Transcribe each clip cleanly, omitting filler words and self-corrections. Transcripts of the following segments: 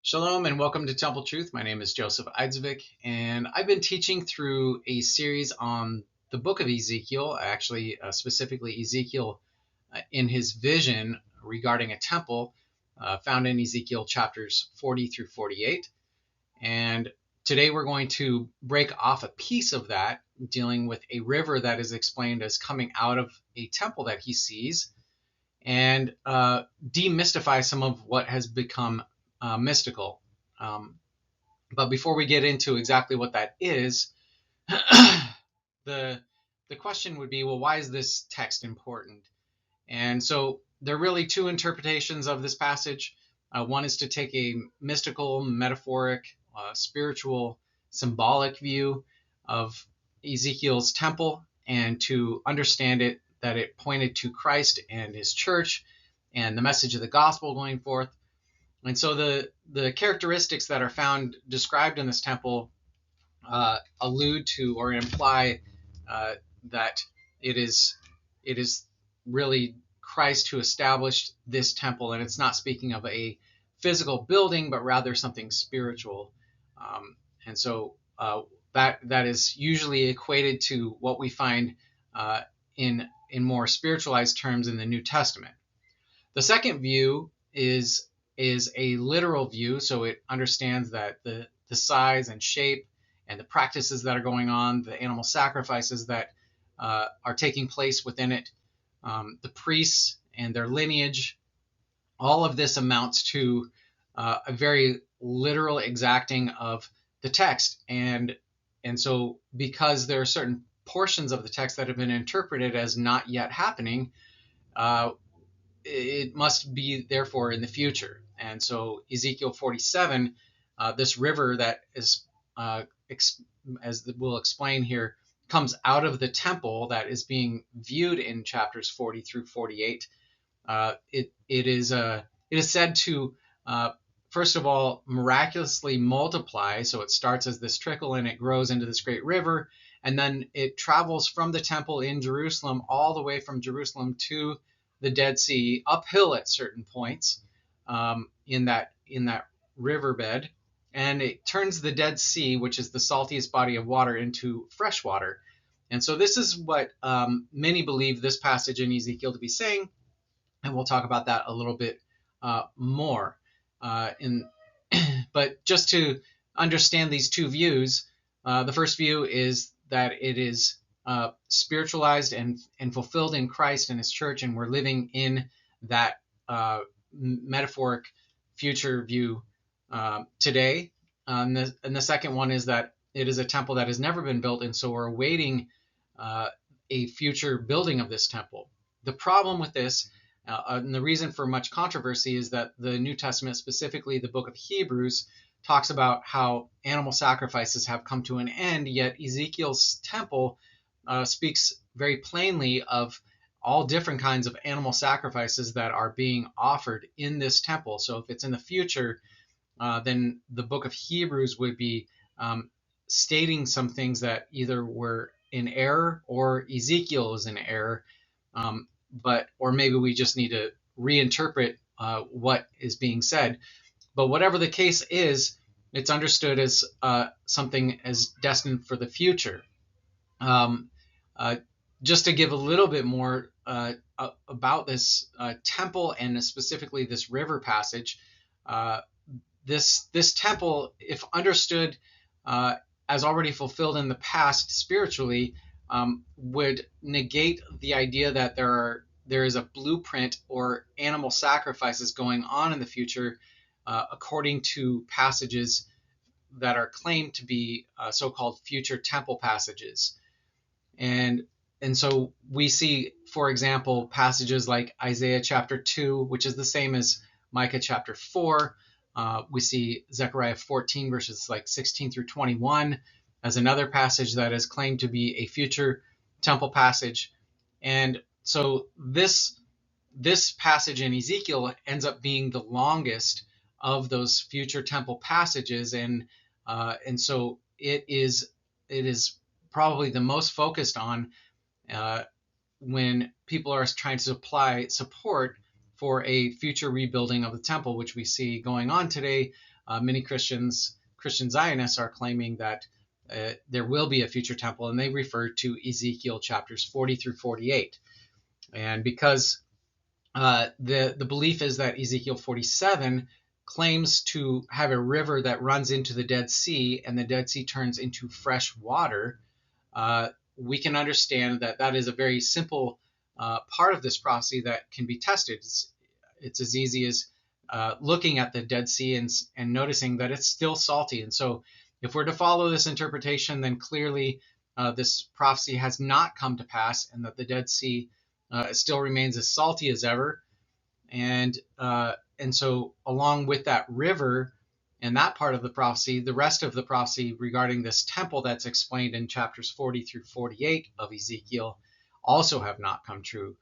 Shalom and welcome to Temple Truth. My name is Joseph Ezek, and I've been teaching through a series on the book of Ezekiel, actually specifically Ezekiel in his vision regarding a temple found in Ezekiel chapters 40 through 48. And today we're going to break off a piece of that, dealing with a river that is explained as coming out of a temple that he sees, and demystify some of what has become mystical. But before we get into exactly what that is, the question would be, well, why is this text important? And so there are really two interpretations of this passage. One is to take a mystical, metaphoric, spiritual, symbolic view of Ezekiel's temple and to understand it that it pointed to Christ and his church and the message of the gospel going forth. And so the characteristics that are found described in this temple allude to or imply that it is really Christ who established this temple, and it's not speaking of a physical building, but rather something spiritual. And so that is usually equated to what we find in more spiritualized terms in the New Testament. The second view is a literal view, so it understands that the size and shape and the practices that are going on, the animal sacrifices that are taking place within it, the priests and their lineage, all of this amounts to a very literal exacting of the text. And so because there are certain portions of the text that have been interpreted as not yet happening, it must be therefore in the future. And so Ezekiel 47, this river that is, as we'll explain here, comes out of the temple that is being viewed in chapters 40 through 48. It is said to, first of all, miraculously multiply. So it starts as this trickle and it grows into this great river. And then it travels from the temple in Jerusalem all the way from Jerusalem to the Dead Sea, uphill at certain points in that riverbed, and it turns the Dead Sea, which is the saltiest body of water, into fresh water. And so this is what many believe this passage in Ezekiel to be saying, and we'll talk about that a little bit more. But just to understand these two views, the first view is that it is spiritualized and fulfilled in Christ and his church, and we're living in that metaphoric future view today. And the second one is that it is a temple that has never been built, and so we're awaiting a future building of this temple. The problem with this, and the reason for much controversy, is that the New Testament, specifically the book of Hebrews, talks about how animal sacrifices have come to an end, yet Ezekiel's temple speaks very plainly of all different kinds of animal sacrifices that are being offered in this temple. So if it's in the future, then the book of Hebrews would be stating some things that either were in error or Ezekiel is in error, or maybe we just need to reinterpret what is being said. But whatever the case is, it's understood as something as destined for the future. Just to give a little bit more about this temple and specifically this river passage, this temple, if understood as already fulfilled in the past spiritually, would negate the idea that there is a blueprint or animal sacrifices going on in the future, according to passages that are claimed to be so-called future temple passages. And so we see, for example, passages like Isaiah chapter 2, which is the same as Micah chapter 4. We see Zechariah 14 verses like 16 through 21 as another passage that is claimed to be a future temple passage. And so this passage in Ezekiel ends up being the longest of those future temple passages, and so it is probably the most focused on when people are trying to apply support for a future rebuilding of the temple, which we see going on today. Many Christian Zionists are claiming that there will be a future temple, and they refer to Ezekiel chapters 40 through 48. And because the belief is that Ezekiel 47 claims to have a river that runs into the Dead Sea, and the Dead Sea turns into fresh water, we can understand that that is a very simple part of this prophecy that can be tested. It's as easy as looking at the Dead Sea and noticing that it's still salty. And so if we're to follow this interpretation, then clearly this prophecy has not come to pass, and that the Dead Sea still remains as salty as ever. And so along with that river and that part of the prophecy, the rest of the prophecy regarding this temple that's explained in chapters 40 through 48 of Ezekiel also have not come true.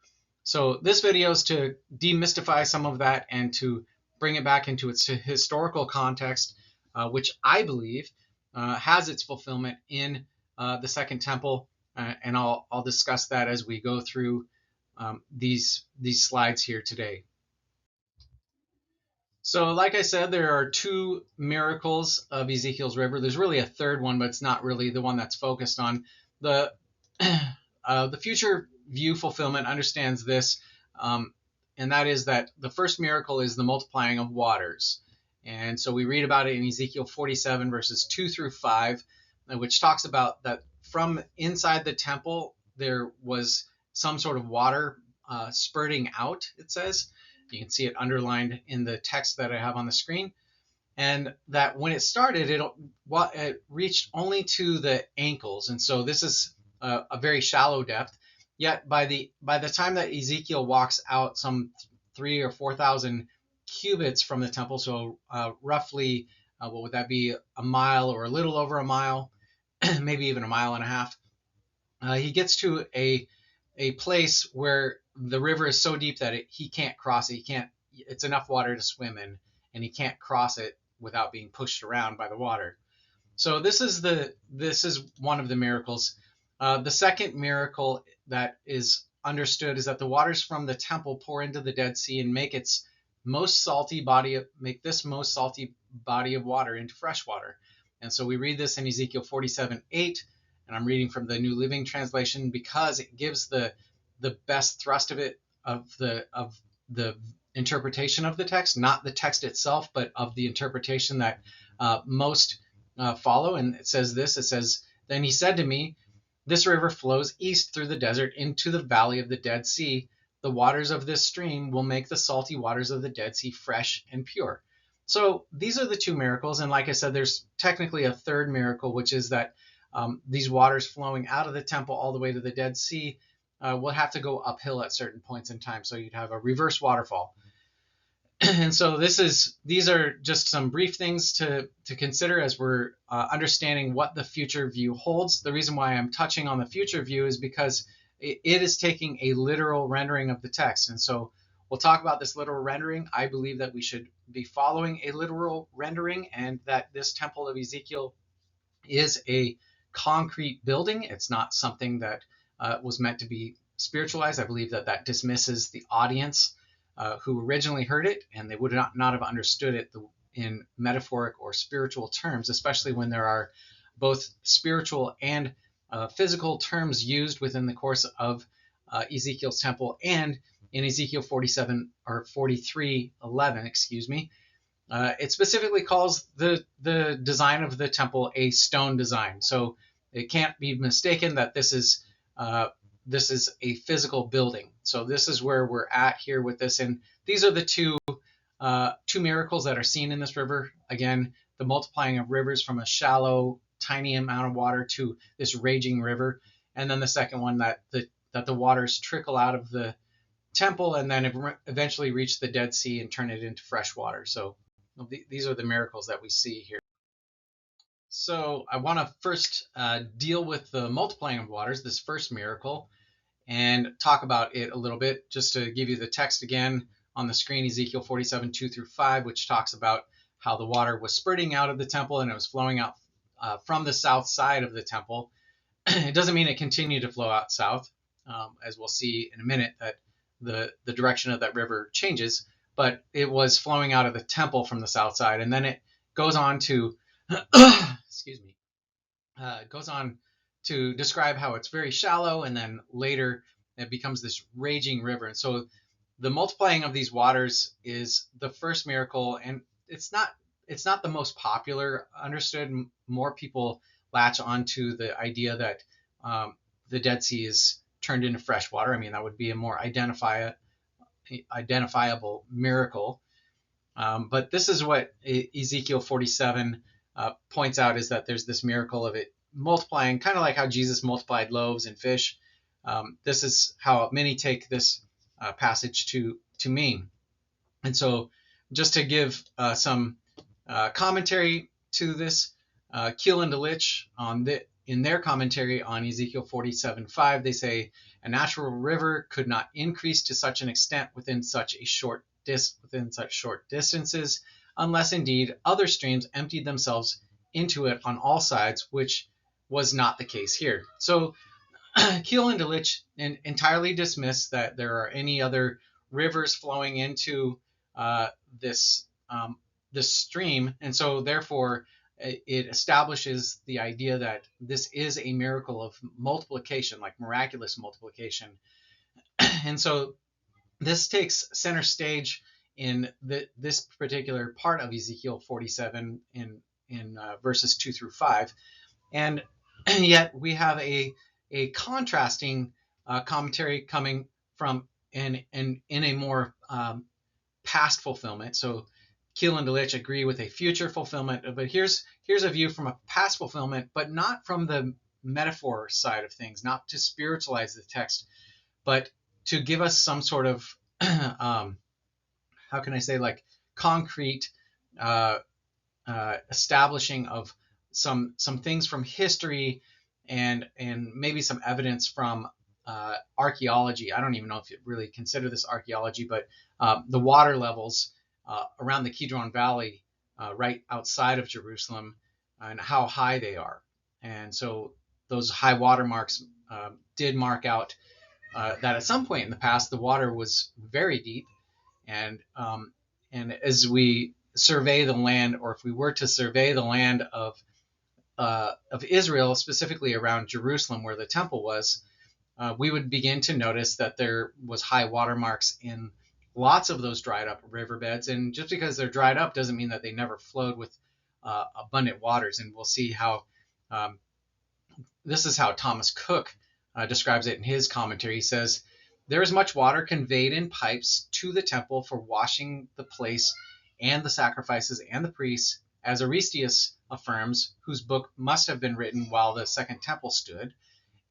So this video is to demystify some of that and to bring it back into its historical context, which I believe has its fulfillment in the Second Temple, and I'll discuss that as we go through these slides here today. So like I said, there are two miracles of Ezekiel's river. There's really a third one, but it's not really the one that's focused on. The future view fulfillment understands this, and that is that the first miracle is the multiplying of waters. And so we read about it in Ezekiel 47 verses 2 through 5, which talks about that from inside the temple there was some sort of water spurting out, it says. You can see it underlined in the text that I have on the screen. And that when it started, it reached only to the ankles. And so this is a very shallow depth. Yet by the time that Ezekiel walks out some 3,000 or 4,000 cubits from the temple, so roughly, what would that be, a mile or a little over a mile, maybe even a mile and a half, he gets to a place where the river is so deep that he can't cross it. It's enough water to swim in, and he can't cross it without being pushed around by the water. So this is one of the miracles. The second miracle that is understood is that the waters from the temple pour into the Dead Sea and make this most salty body of water into fresh water. And so we read this in Ezekiel 47:8, and I'm reading from the New Living Translation because it gives the best thrust of the interpretation of the text, not the text itself, but of the interpretation that most follow. And it says this, it says, "Then he said to me, this river flows east through the desert into the valley of the Dead Sea. The waters of this stream will make the salty waters of the Dead Sea fresh and pure." So these are the two miracles. And like I said, there's technically a third miracle, which is that these waters flowing out of the temple all the way to the Dead Sea will have to go uphill at certain points in time. So you'd have a reverse waterfall. And so these are just some brief things to consider as we're understanding what the future view holds. The reason why I'm touching on the future view is because it is taking a literal rendering of the text. And so we'll talk about this literal rendering. I believe that we should be following a literal rendering, and that this temple of Ezekiel is a concrete building. It's not something that was meant to be spiritualized. I believe that dismisses the audience who originally heard it, and they would not have understood it in metaphoric or spiritual terms, especially when there are both spiritual and physical terms used within the course of Ezekiel's temple. And in Ezekiel 47 or 43:11, excuse me, it specifically calls the design of the temple a stone design. So it can't be mistaken that this is a physical building. So this is where we're at here with this. And these are the two miracles that are seen in this river. Again, the multiplying of rivers from a shallow, tiny amount of water to this raging river. And then the second one, that the waters trickle out of the temple and then eventually reach the Dead Sea and turn it into fresh water. So these are the miracles that we see here. So I want to first deal with the multiplying of waters, this first miracle, and talk about it a little bit, just to give you the text again on the screen, Ezekiel 47:2 through 5, which talks about how the water was spurting out of the temple and it was flowing out from the south side of the temple. It doesn't mean it continued to flow out south, as we'll see in a minute, that the direction of that river changes, but it was flowing out of the temple from the south side, and then it goes on to excuse me, goes on to describe how it's very shallow, and then later it becomes this raging river. And so the multiplying of these waters is the first miracle, and it's not the most popular understood. More people latch onto the idea that the Dead Sea is turned into fresh water. I mean, that would be a more identifiable miracle. But this is what Ezekiel 47 points out, is that there's this miracle of it multiplying, kind of like how Jesus multiplied loaves and fish. This is how many take this passage to mean. And so just to give some commentary to this, Keel and Delitzsch in their commentary on Ezekiel 47:5, they say a natural river could not increase to such an extent within such short distances, unless indeed other streams emptied themselves into it on all sides, which was not the case here. So Keel and Delitzsch entirely dismiss that there are any other rivers flowing into this stream, and so therefore it establishes the idea that this is a miracle of multiplication, like miraculous multiplication. And so this takes center stage in this particular part of Ezekiel 47 in verses 2 through 5, and yet we have a contrasting commentary coming from in a more past fulfillment. So Keel and Delitzsch agree with a future fulfillment, but here's a view from a past fulfillment, but not from the metaphor side of things, not to spiritualize the text, but to give us some sort of how can I say, like, concrete establishing of some things from history, and maybe some evidence from archaeology. I don't even know if you really consider this archaeology, but the water levels around the Kidron Valley, right outside of Jerusalem, and how high they are. And so those high water marks did mark out that at some point in the past the water was very deep, and as we survey the land, or if we were to survey the land of Israel, specifically around Jerusalem where the temple was, we would begin to notice that there was high water marks in lots of those dried up riverbeds. And just because they're dried up doesn't mean that they never flowed with abundant waters. And we'll see how this is how Thomas Cook describes it in his commentary. He says, there is much water conveyed in pipes to the temple for washing the place and the sacrifices and the priests, as Aristius affirms, whose book must have been written while the second temple stood,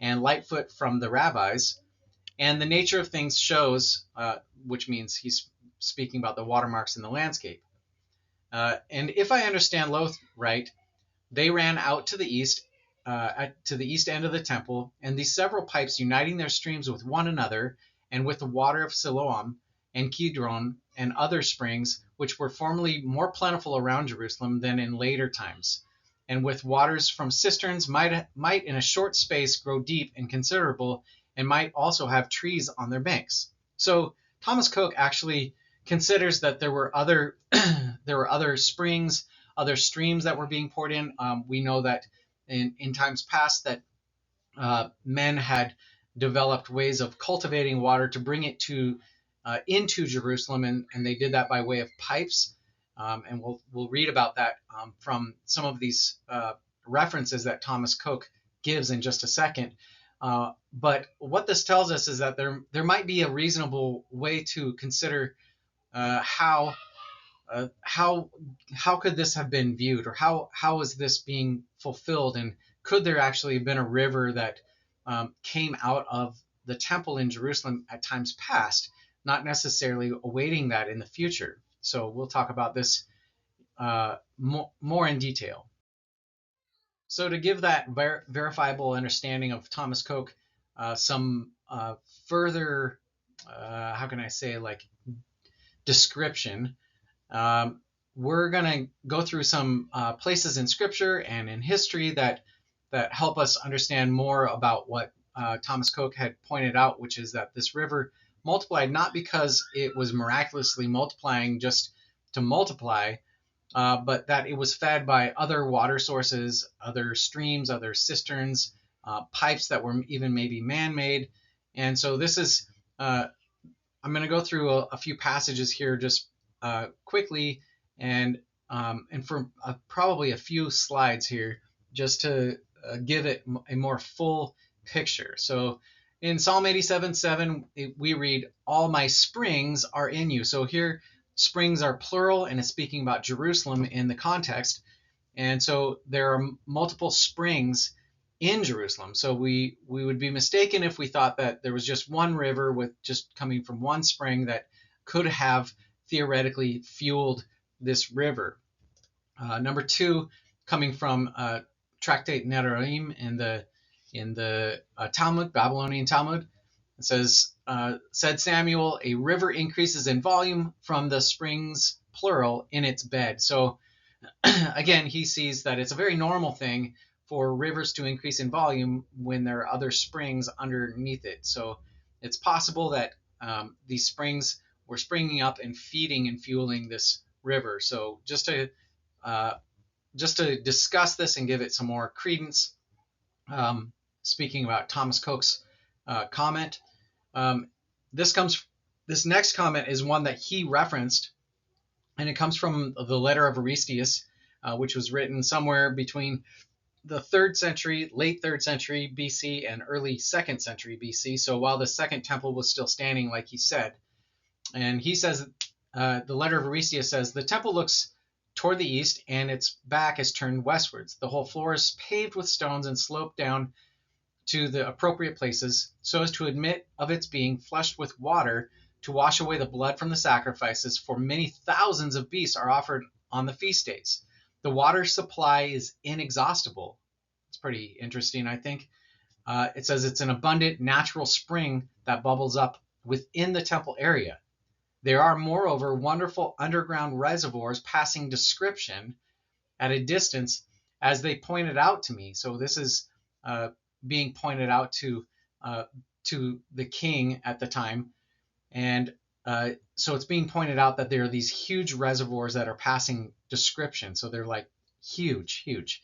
and Lightfoot from the rabbis. And the nature of things shows, which means he's speaking about the watermarks in the landscape. And if I understand Loth right, they ran out to the east end of the temple, and these several pipes uniting their streams with one another, and with the water of Siloam and Kidron and other springs, which were formerly more plentiful around Jerusalem than in later times, and with waters from cisterns might in a short space grow deep and considerable, and might also have trees on their banks. So Thomas Cook actually considers that there were other springs, other streams that were being poured in. We know that in times past that men had developed ways of cultivating water to bring it into Jerusalem, and they did that by way of pipes. And we'll read about that from some of these references that Thomas Cook gives in just a second. But what this tells us is that there might be a reasonable way to consider how could this have been viewed, or how is this being fulfilled, and could there actually have been a river that came out of the temple in Jerusalem at times past, not necessarily awaiting that in the future. So we'll talk about this more in detail. So to give that verifiable understanding of Thomas Coke some further, how can I say, like, description, we're going to go through some places in Scripture and in history that help us understand more about what Thomas Coke had pointed out, which is that this river multiplied not because it was miraculously multiplying just to multiply, but that it was fed by other water sources, other streams, other cisterns, pipes that were even maybe man-made. And so this is, I'm going to go through a few passages here just quickly, and for probably a few slides here, just to give it a more full picture. So in Psalm 87:7, we read, "All my springs are in you." So here, springs are plural, and it's speaking about Jerusalem in the context. And so there are multiple springs in Jerusalem. So we would be mistaken if we thought that there was just one river with just coming from one spring that could have theoretically fueled this river. Number two, coming from Tractate Nedarim in the Talmud, Babylonian Talmud, it says, said Samuel, a river increases in volume from the springs, plural, in its bed. So again, he sees that it's a very normal thing for rivers to increase in volume when there are other springs underneath it. So it's possible that these springs were springing up and feeding and fueling this river. So just to discuss this and give it some more credence, speaking about Thomas Coke's comment, this next comment is one that he referenced, and it comes from the letter of Aristeas, which was written somewhere between the 3rd century, late 3rd century BC, and early 2nd century BC. So while the Second Temple was still standing, like he said. And he says, the letter of Aristeas says, the temple looks toward the east, and its back is turned westwards. The whole floor is paved with stones and sloped down to the appropriate places, so as to admit of its being flushed with water to wash away the blood from the sacrifices, for many thousands of beasts are offered on the feast days. The water supply is inexhaustible. It's pretty interesting, I think. It says it's an abundant natural spring that bubbles up within the temple area. There are, moreover, wonderful underground reservoirs passing description at a distance, as they pointed out to me. So this is being pointed out to the king at the time. And so it's being pointed out that there are these huge reservoirs that are passing description. So they're like huge, huge.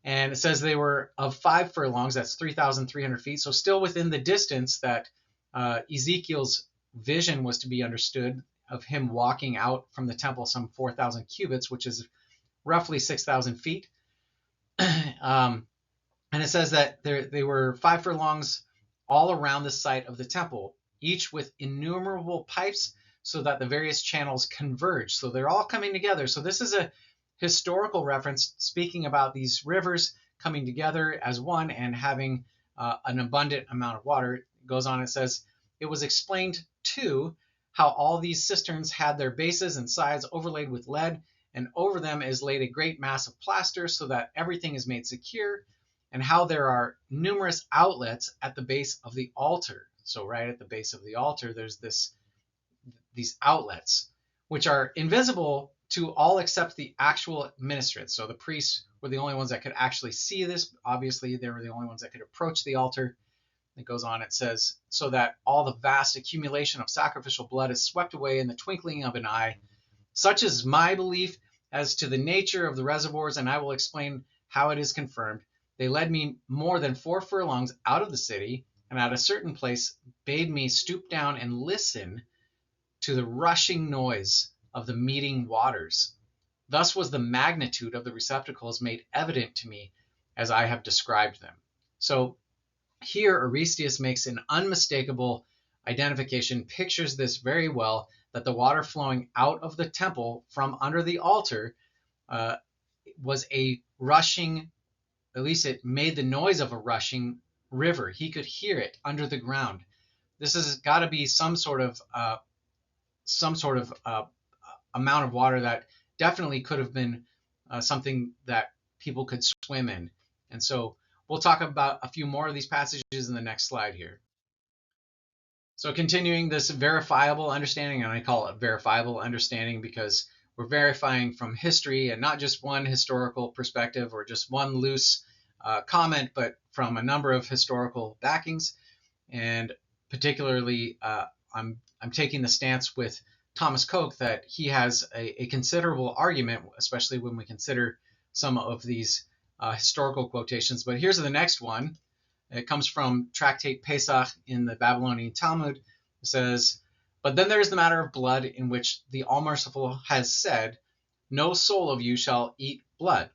And it says they were of 5 furlongs, that's 3,300 feet. So still within the distance that Ezekiel's vision was to be understood, of him walking out from the temple some 4,000 cubits, which is roughly 6,000 feet. And it says that they were 5 furlongs all around the site of the temple, each with innumerable pipes, so that the various channels converge. So they're all coming together. So this is a historical reference speaking about these rivers coming together as one and having an abundant amount of water. It goes on, it says, it was explained too how all these cisterns had their bases and sides overlaid with lead, and over them is laid a great mass of plaster, so that everything is made secure, and how there are numerous outlets at the base of the altar. So right at the base of the altar, there's these outlets, which are invisible to all except the actual ministrants. So the priests were the only ones that could actually see this. Obviously, they were the only ones that could approach the altar. It goes on, it says, so that all the vast accumulation of sacrificial blood is swept away in the twinkling of an eye. Such is my belief as to the nature of the reservoirs, and I will explain how it is confirmed. They led me more than 4 furlongs out of the city, and at a certain place bade me stoop down and listen to the rushing noise of the meeting waters. Thus was the magnitude of the receptacles made evident to me as I have described them. So here Aristeas makes an unmistakable identification, pictures this very well, that the water flowing out of the temple from under the altar was a rushing, at least it made the noise of a rushing river. He could hear it under the ground. This has got to be some sort of amount of water that definitely could have been something that people could swim in. And so we'll talk about a few more of these passages in the next slide here. So continuing this verifiable understanding, and I call it verifiable understanding because we're verifying from history, and not just one historical perspective or just one loose comment, but from a number of historical backings, and particularly I'm taking the stance with Thomas Koch that he has a considerable argument, especially when we consider some of these historical quotations. But here's the next one. It comes from Tractate Pesach in the Babylonian Talmud. It says, "But then there is the matter of blood, in which the All-Merciful has said, 'No soul of you shall eat blood.'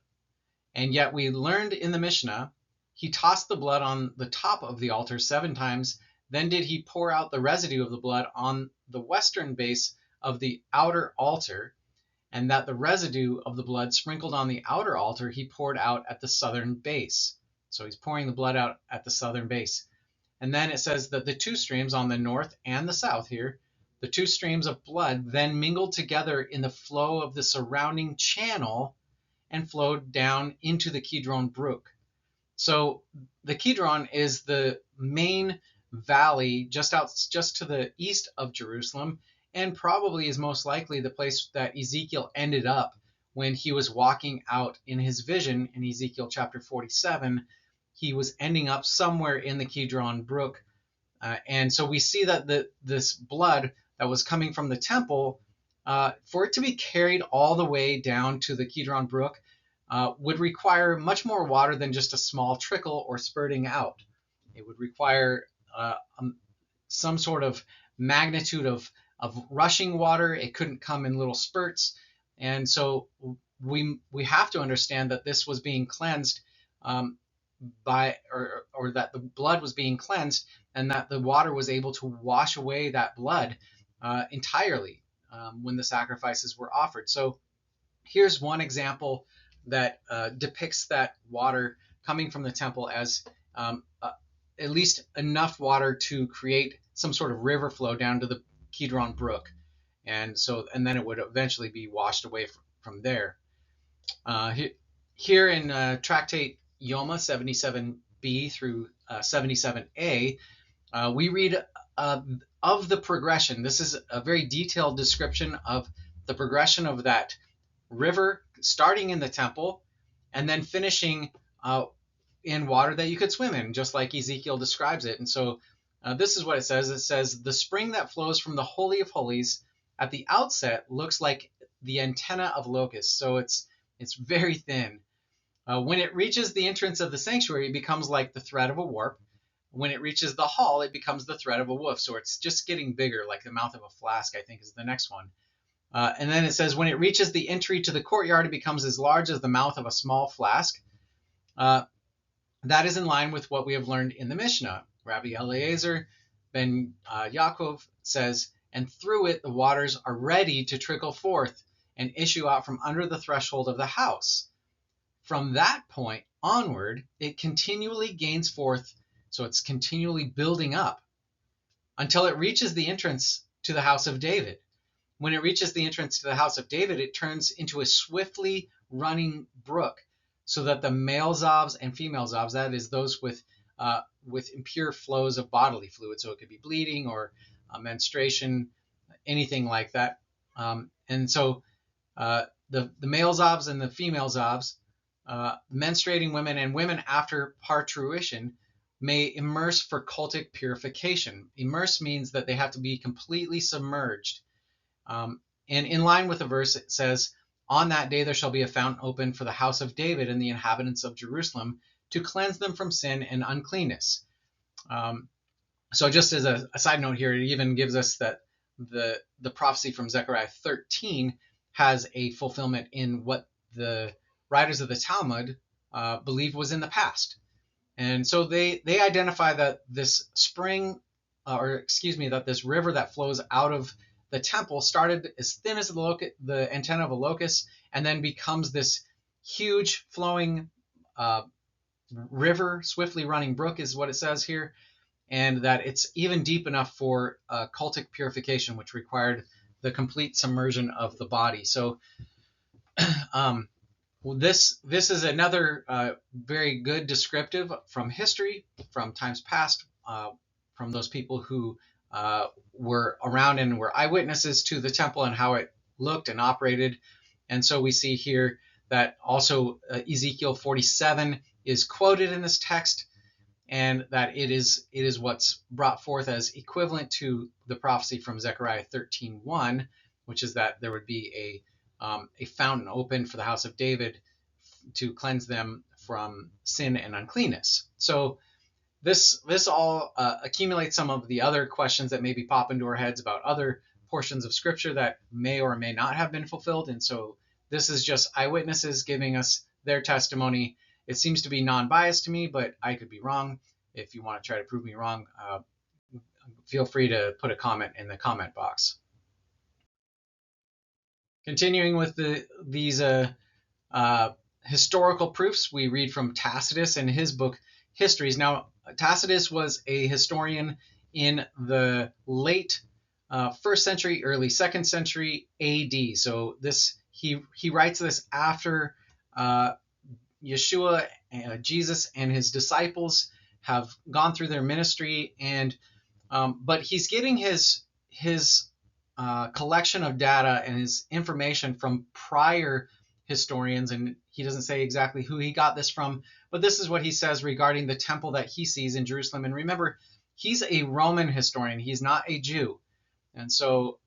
And yet we learned in the Mishnah, he tossed the blood on the top of the altar 7 times. Then did he pour out the residue of the blood on the western base of the outer altar, and that the residue of the blood sprinkled on the outer altar he poured out at the southern base." So he's pouring the blood out at the southern base. And then it says that the 2 streams on the north and the south here, the 2 streams of blood then mingled together in the flow of the surrounding channel and flowed down into the Kidron Brook. So the Kidron is the main valley just to the east of Jerusalem, and probably is most likely the place that Ezekiel ended up when he was walking out in his vision in Ezekiel chapter 47. He was ending up somewhere in the Kidron Brook. And so we see that this blood that was coming from the temple, for it to be carried all the way down to the Kidron Brook, would require much more water than just a small trickle or spurting out. It would require some sort of magnitude of rushing water. It couldn't come in little spurts. And so we have to understand that this was being cleansed or that the blood was being cleansed, and that the water was able to wash away that blood entirely when the sacrifices were offered. So here's one example that depicts that water coming from the temple as at least enough water to create some sort of river flow down to the Kidron Brook, and then it would eventually be washed away from there. Here in Tractate Yoma 77b through 77a, we read of the progression. This is a very detailed description of the progression of that river, starting in the temple and then finishing in water that you could swim in, just like Ezekiel describes it. And so this is what it says. It says, "The spring that flows from the Holy of Holies at the outset looks like the antenna of locusts." So it's very thin. When it reaches the entrance of the sanctuary, it becomes like the thread of a warp. When it reaches the hall, it becomes the thread of a woof. So it's just getting bigger, like the mouth of a flask, I think is the next one. And then it says, when it reaches the entry to the courtyard, it becomes as large as the mouth of a small flask. That is in line with what we have learned in the Mishnah. Rabbi Eliezer ben Yaakov says, "And through it the waters are ready to trickle forth and issue out from under the threshold of the house. From that point onward, it continually gains forth," so it's continually building up, "until it reaches the entrance to the house of David. When it reaches the entrance to the house of David, it turns into a swiftly running brook, so that the male zobs and female zobs, that is those with impure flows of bodily fluid, so it could be bleeding or menstruation, anything like that. And so the male zobs and the female zobs, menstruating women and women after parturition, may immerse for cultic purification." Immerse means that they have to be completely submerged. And in line with the verse, it says, "On that day there shall be a fountain open for the house of David and the inhabitants of Jerusalem, to cleanse them from sin and uncleanness." So just as a side note here, it even gives us that the prophecy from Zechariah 13 has a fulfillment in what the writers of the Talmud believe was in the past. And so they identify that this that this river that flows out of the temple started as thin as the antenna of a locust, and then becomes this huge flowing river, swiftly running brook is what it says here, and that it's even deep enough for cultic purification, which required the complete submersion of the body. So this is another very good descriptive from history, from times past, from those people who were around and were eyewitnesses to the temple and how it looked and operated. And so we see here that also Ezekiel 47 is quoted in this text. and that it is what's brought forth as equivalent to the prophecy from Zechariah 13:1, which is that there would be a fountain open for the house of David to cleanse them from sin and uncleanness. So this all accumulates some of the other questions that maybe pop into our heads about other portions of Scripture that may or may not have been fulfilled. And so this is just eyewitnesses giving us their testimony. It seems to be non-biased to me, but I could be wrong. If you want to try to prove me wrong, feel free to put a comment in the comment box. Continuing with these historical proofs, we read from Tacitus in his book Histories. Now, Tacitus was a historian in the late 1st century, early 2nd century AD. So he writes this after Yeshua, Jesus, and his disciples have gone through their ministry, and but he's getting his collection of data and his information from prior historians, and he doesn't say exactly who he got this from, but this is what he says regarding the temple that he sees in Jerusalem. And remember, he's a Roman historian, he's not a Jew. And so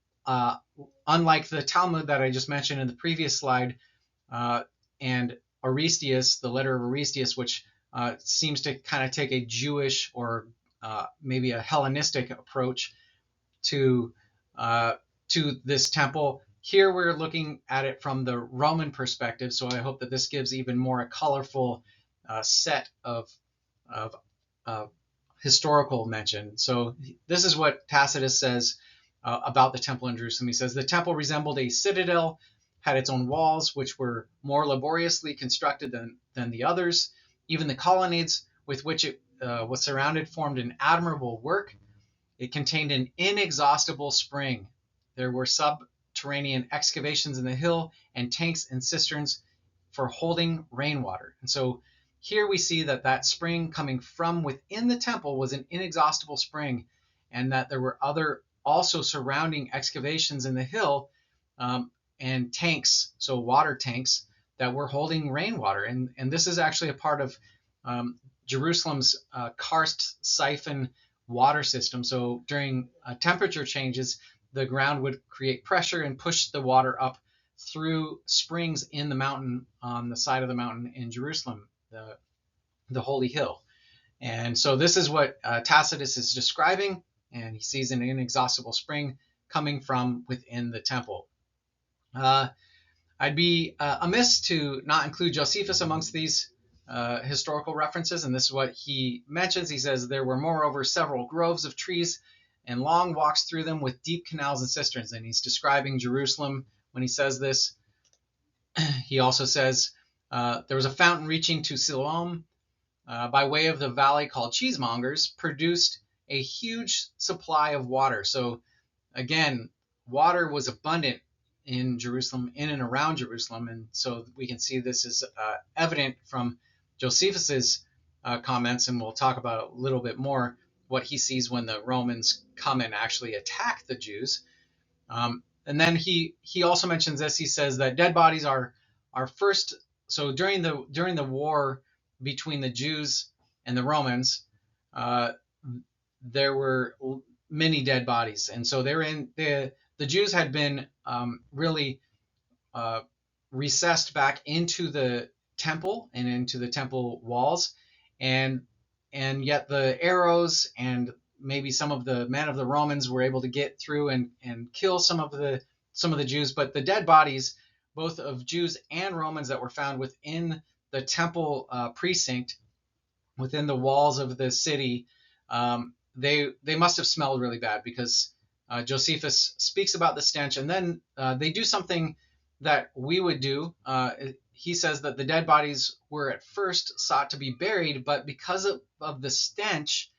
unlike the Talmud that I just mentioned in the previous slide, and Aristeas, the letter of Aristeas, which seems to kind of take a Jewish or maybe a Hellenistic approach to this temple. Here we're looking at it from the Roman perspective, so I hope that this gives even more a colorful set of historical mention. So this is what Tacitus says about the temple in Jerusalem. He says, the temple resembled a citadel, had its own walls, which were more laboriously constructed than the others. Even the colonnades with which it was surrounded formed an admirable work. It contained an inexhaustible spring. There were subterranean excavations in the hill and tanks and cisterns for holding rainwater. And so here we see that spring coming from within the temple was an inexhaustible spring, and that there were other also surrounding excavations in the hill and tanks, so water tanks that were holding rainwater. And this is actually a part of Jerusalem's karst siphon water system. So during temperature changes, the ground would create pressure and push the water up through springs in the mountain, on the side of the mountain in Jerusalem, the holy hill. And so this is what Tacitus is describing, and he sees an inexhaustible spring coming from within the temple. I'd be amiss to not include Josephus amongst these historical references, and this is what he mentions. He says, there were moreover several groves of trees and long walks through them with deep canals and cisterns. And he's describing Jerusalem when he says this. He also says there was a fountain reaching to Siloam by way of the valley called Cheesemongers, produced a huge supply of water. So again, water was abundant in Jerusalem, in and around Jerusalem. And so we can see this is evident from Josephus's comments, and we'll talk about a little bit more what he sees when the Romans come and actually attack the Jews. And then he also mentions this. He says that dead bodies are first. So during the war between the Jews and the Romans, there were many dead bodies, and so the Jews had been really recessed back into the temple and into the temple walls, and yet the arrows and maybe some of the men of the Romans were able to get through and kill some of the Jews. But the dead bodies, both of Jews and Romans, that were found within the temple precinct, within the walls of the city, they must have smelled really bad, because Josephus speaks about the stench, and then they do something that we would do. He says that the dead bodies were at first sought to be buried, but because of the stench,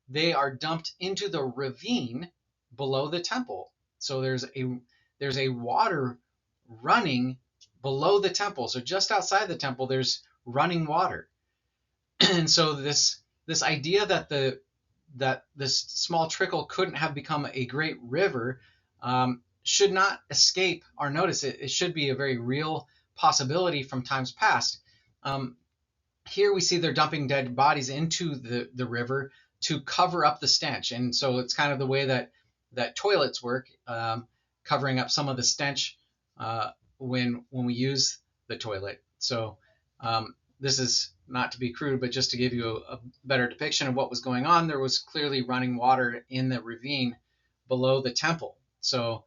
they are dumped into the ravine below the temple. So there's a water running below the temple. So just outside the temple, there's running water. And so this idea that this small trickle couldn't have become a great river should not escape our notice. It should be a very real possibility from times past. here we see they're dumping dead bodies into the river to cover up the stench. And so it's kind of the way that toilets work, covering up some of the stench when we use the toilet. So this is not to be crude, but just to give you a better depiction of what was going on. There was clearly running water in the ravine below the temple, so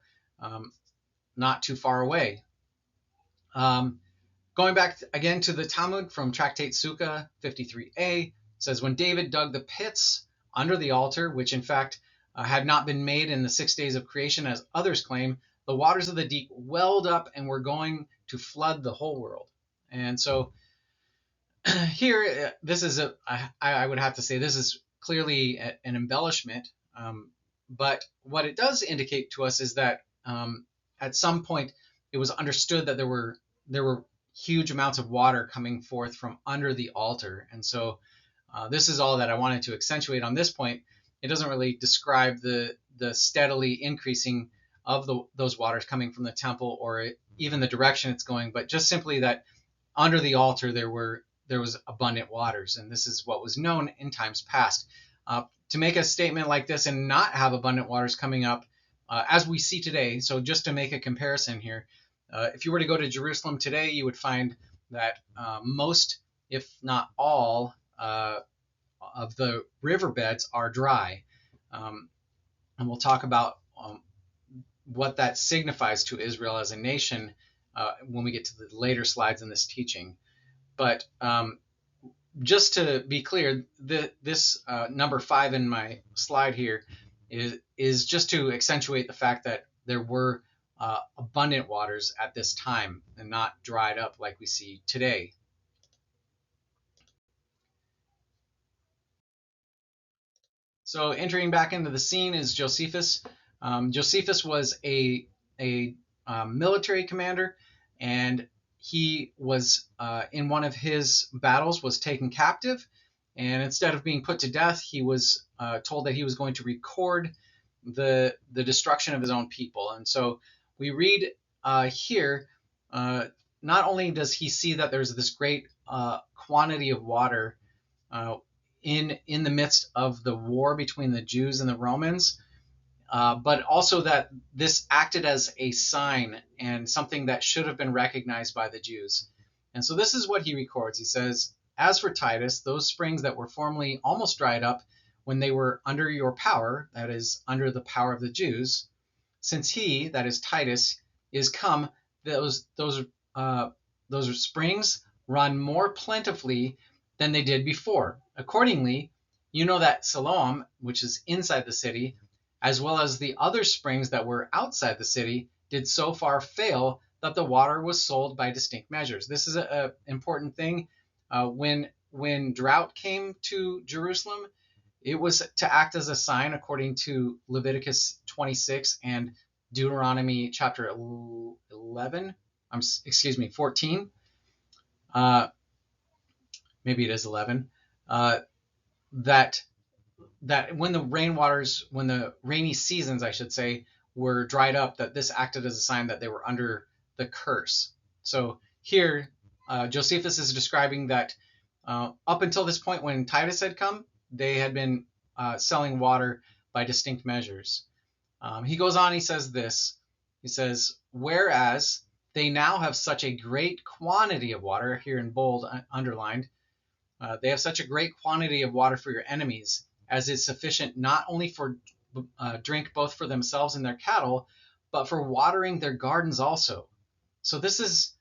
not too far away. Going back again to the Talmud from Tractate Sukkah 53a, says, when David dug the pits under the altar, which in fact had not been made in the 6 days of creation, as others claim, the waters of the deep welled up and were going to flood the whole world. And so here, this is I would have to say this is clearly an embellishment, but what it does indicate to us is that at some point it was understood that there were huge amounts of water coming forth from under the altar. And so this is all that I wanted to accentuate on this point. It doesn't really describe the steadily increasing of those waters coming from the temple, or even the direction it's going, but just simply that under the altar there was abundant waters, and this is what was known in times past. To make a statement like this and not have abundant waters coming up, as we see today, so just to make a comparison here, if you were to go to Jerusalem today, you would find that most, if not all, of the riverbeds are dry. And we'll talk about what that signifies to Israel as a nation when we get to the later slides in this teaching. But just to be clear, this number 5 in my slide here is just to accentuate the fact that there were abundant waters at this time and not dried up like we see today. So entering back into the scene is Josephus. Josephus was a military commander, and he was in one of his battles was taken captive, and instead of being put to death, he was told that he was going to record the destruction of his own people. And so we read here, not only does he see that there's this great quantity of water in the midst of the war between the Jews and the Romans, but also that this acted as a sign and something that should have been recognized by the Jews. And so this is what he records. He says, as for Titus, those springs that were formerly almost dried up when they were under your power, that is, under the power of the Jews, since he, that is Titus, is come, those springs run more plentifully than they did before. Accordingly, you know that Siloam, which is inside the city, as well as the other springs that were outside the city, did so far fail that the water was sold by distinct measures. This is an important thing. When drought came to Jerusalem, it was to act as a sign according to Leviticus 26 and Deuteronomy chapter 14. Maybe it is 11. That when the rainy seasons, I should say, were dried up, that this acted as a sign that they were under the curse. So here, Josephus is describing that up until this point when Titus had come, they had been selling water by distinct measures. He goes on, he says this. He says, whereas they now have such a great quantity of water, here in bold, underlined, they have such a great quantity of water for your enemies, as is sufficient not only for drink both for themselves and their cattle, but for watering their gardens also. So this is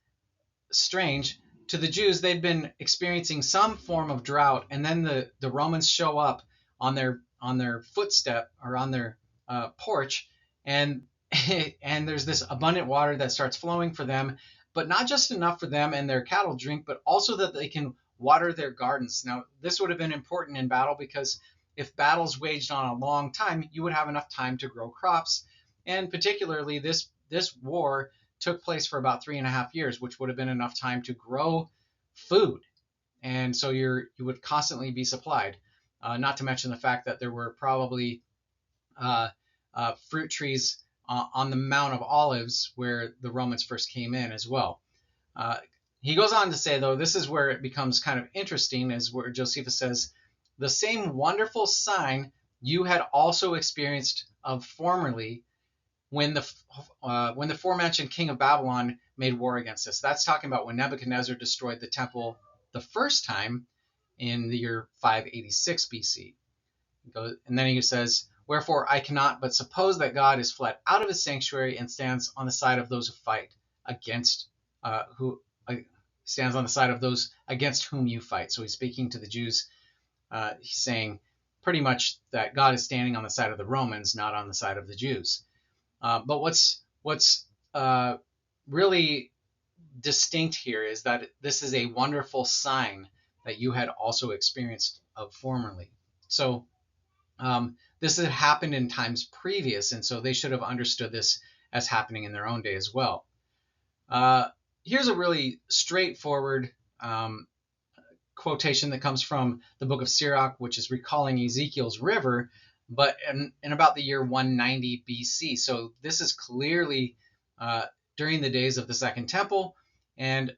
strange. To the Jews, they'd been experiencing some form of drought, and then the Romans show up on their footstep or on their porch, and and there's this abundant water that starts flowing for them, but not just enough for them and their cattle drink, but also that they can water their gardens. Now, this would have been important in battle, because if battles waged on a long time, you would have enough time to grow crops. And particularly, this war took place for about 3.5 years, which would have been enough time to grow food. And so you would constantly be supplied. Not to mention the fact that there were probably fruit trees on the Mount of Olives where the Romans first came in as well. He goes on to say, though, this is where it becomes kind of interesting, is where Josephus says, the same wonderful sign you had also experienced of formerly when the forementioned king of Babylon made war against us. That's talking about when Nebuchadnezzar destroyed the temple the first time in the year 586 BC. And then he says, wherefore I cannot but suppose that God is fled out of his sanctuary and stands on the side of those who fight against who stands on the side of those against whom you fight. So he's speaking to the Jews. He's saying pretty much that God is standing on the side of the Romans, not on the side of the Jews. But what's really distinct here is that this is a wonderful sign that you had also experienced of formerly. So this had happened in times previous, and so they should have understood this as happening in their own day as well. Here's a really straightforward quotation that comes from the book of Sirach, which is recalling Ezekiel's river, but in about the year 190 BC. So this is clearly during the days of the Second Temple, and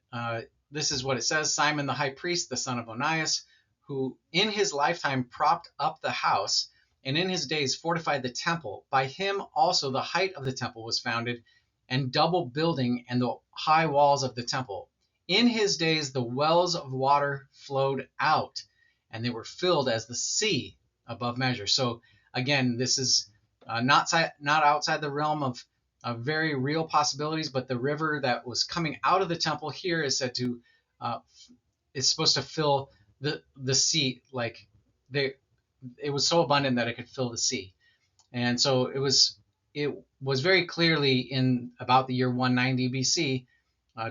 this is what it says. Simon the high priest, the son of Onias, who in his lifetime propped up the house, and in his days fortified the temple. By him also the height of the temple was founded, and double building and the high walls of the temple. In his days the wells of water flowed out, and they were filled as the sea above measure. So again, this is not outside the realm of very real possibilities, but the river that was coming out of the temple here is said to is supposed to fill the sea. Like it was so abundant that it could fill the sea. And so it was very clearly in about the year 190 BC,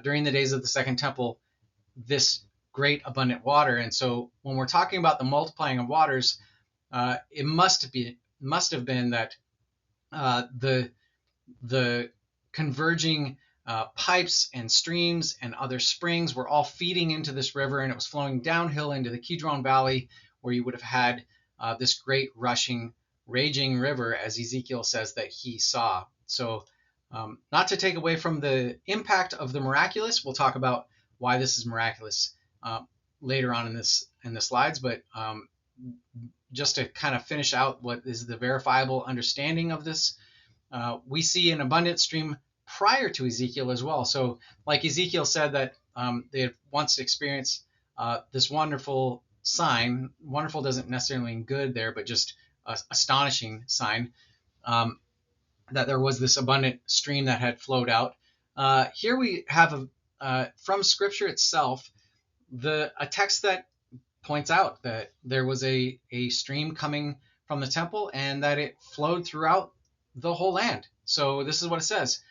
during the days of the Second Temple, this great abundant water. And so when we're talking about the multiplying of waters, it must have been that the converging pipes and streams and other springs were all feeding into this river, and it was flowing downhill into the Kidron Valley, where you would have had this great rushing, raging river, as Ezekiel says that he saw. So not to take away from the impact of the miraculous, we'll talk about why this is miraculous later on in the slides, but just to kind of finish out what is the verifiable understanding of this, we see an abundant stream prior to Ezekiel as well. So like Ezekiel said that they had once experienced this wonderful sign. Wonderful doesn't necessarily mean good there, but just astonishing sign, that there was this abundant stream that had flowed out. Here we have from Scripture itself a text that points out that there was a stream coming from the temple and that it flowed throughout the whole land. So this is what it says.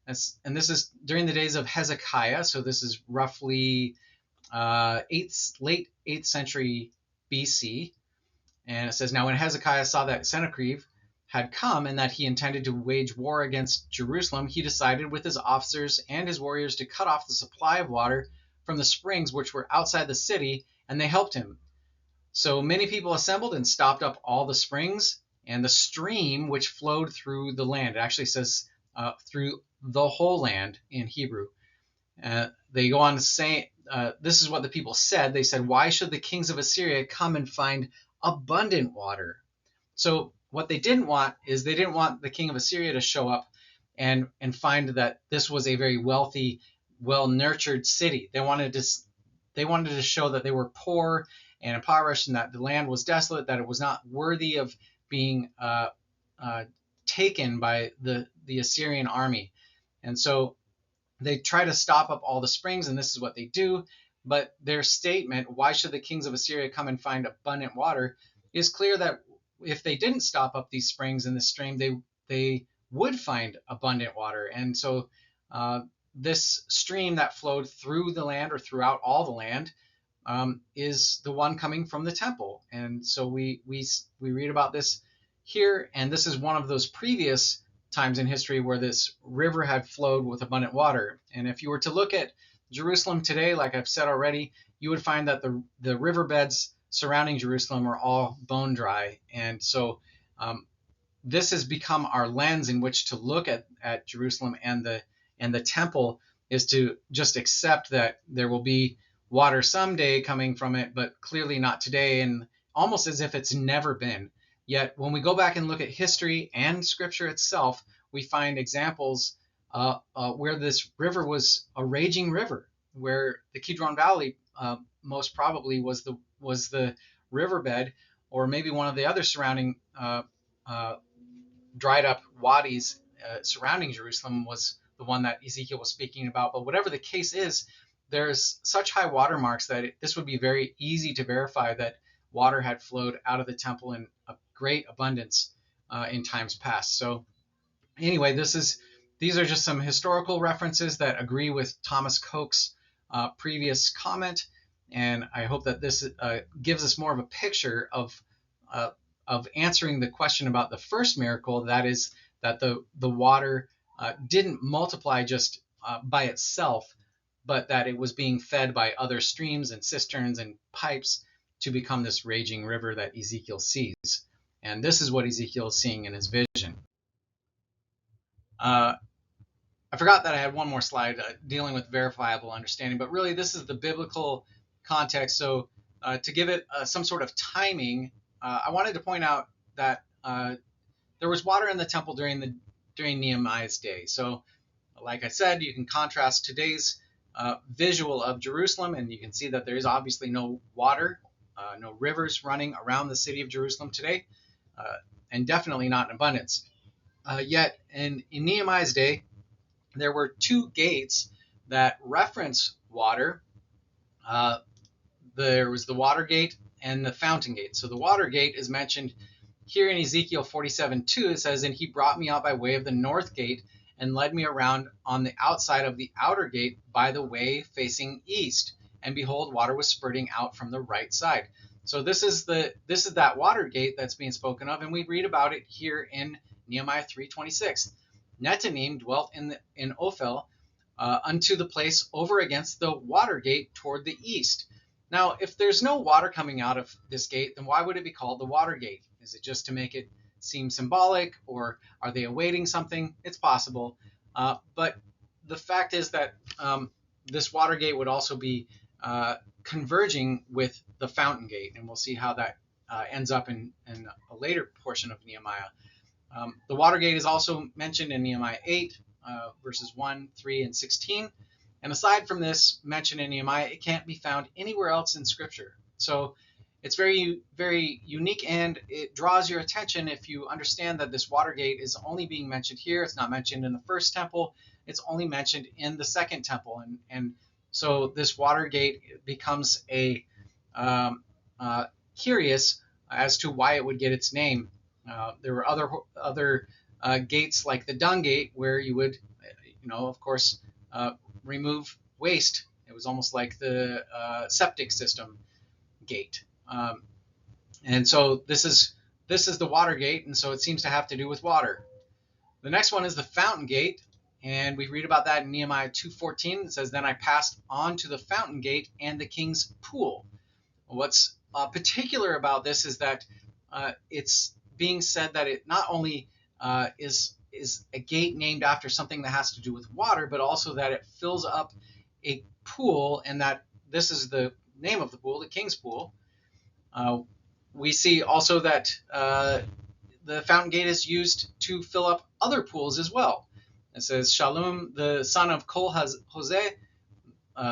And this is during the days of Hezekiah. So this is roughly late 8th century BC. And it says, now when Hezekiah saw that Sennacherib had come and that he intended to wage war against Jerusalem, he decided with his officers and his warriors to cut off the supply of water from the springs which were outside the city, and they helped him. So many people assembled and stopped up all the springs and the stream which flowed through the land. It actually says through the whole land in Hebrew. They go on to say, this is what the people said. They said, why should the kings of Assyria come and find abundant water? So what they didn't want is they didn't want the king of Assyria to show up and find that this was a very wealthy, well-nurtured city. They wanted to show that they were poor and impoverished, and that the land was desolate, that it was not worthy of being taken by the Assyrian army. And so they try to stop up all the springs, and this is what they do. But their statement, why should the kings of Assyria come and find abundant water, is clear that if they didn't stop up these springs in the stream, they would find abundant water. And so this stream that flowed through the land, or throughout all the land, is the one coming from the temple. And so we read about this here, and this is one of those previous times in history where this river had flowed with abundant water. And if you were to look at Jerusalem today, like I've said already, you would find that the riverbeds surrounding Jerusalem are all bone dry. And so this has become our lens in which to look at Jerusalem and the temple, is to just accept that there will be water someday coming from it, but clearly not today, and almost as if it's never been. Yet when we go back and look at history and scripture itself, we find examples where this river was a raging river, where the Kidron Valley most probably was the riverbed, or maybe one of the other surrounding dried up wadis surrounding Jerusalem was the one that Ezekiel was speaking about. But whatever the case is, there's such high water marks that this would be very easy to verify that water had flowed out of the temple in a great abundance in times past. So anyway, these are just some historical references that agree with Thomas Coke's previous comment, and I hope that this gives us more of a picture of answering the question about the first miracle, that is that the water didn't multiply just by itself, but that it was being fed by other streams and cisterns and pipes to become this raging river that Ezekiel sees. And this is what Ezekiel is seeing in his vision. I forgot that I had one more slide dealing with verifiable understanding, but really this is the biblical context. So to give it some sort of timing, I wanted to point out that there was water in the temple during Nehemiah's day. So like I said, you can contrast today's visual of Jerusalem, and you can see that there is obviously no water, no rivers running around the city of Jerusalem today, and definitely not in abundance. Yet in Nehemiah's day, there were two gates that reference water. There was the water gate and the fountain gate. So the water gate is mentioned here in Ezekiel 47:2. It says, "And he brought me out by way of the north gate and led me around on the outside of the outer gate by the way facing east. And behold, water was spurting out from the right side." So this is that water gate that's being spoken of, and we read about it here in Nehemiah 3:26. Netanim dwelt in Ophel unto the place over against the water gate toward the east. Now, if there's no water coming out of this gate, then why would it be called the water gate? Is it just to make it seem symbolic, or are they awaiting something? It's possible. But the fact is that this water gate would also be converging with the fountain gate, and we'll see how that ends up in a later portion of Nehemiah. The water gate is also mentioned in Nehemiah 8, verses 1, 3, and 16. And aside from this mention in Nehemiah, it can't be found anywhere else in Scripture. So it's very, very unique, and it draws your attention if you understand that this water gate is only being mentioned here. It's not mentioned in the first temple. It's only mentioned in the second temple. And so this water gate becomes curious as to why it would get its name. There were other gates like the dung gate, where you would, of course, remove waste. It was almost like the septic system gate. And so this is the water gate, and so it seems to have to do with water. The next one is the fountain gate, and we read about that in Nehemiah 2:14. It says, "Then I passed on to the fountain gate and the king's pool." What's particular about this is that it's being said that it not only is a gate named after something that has to do with water, but also that it fills up a pool, and that this is the name of the pool, the king's pool. We see also that the fountain gate is used to fill up other pools as well. It says, "Shalom, the son of Kol Hoseh,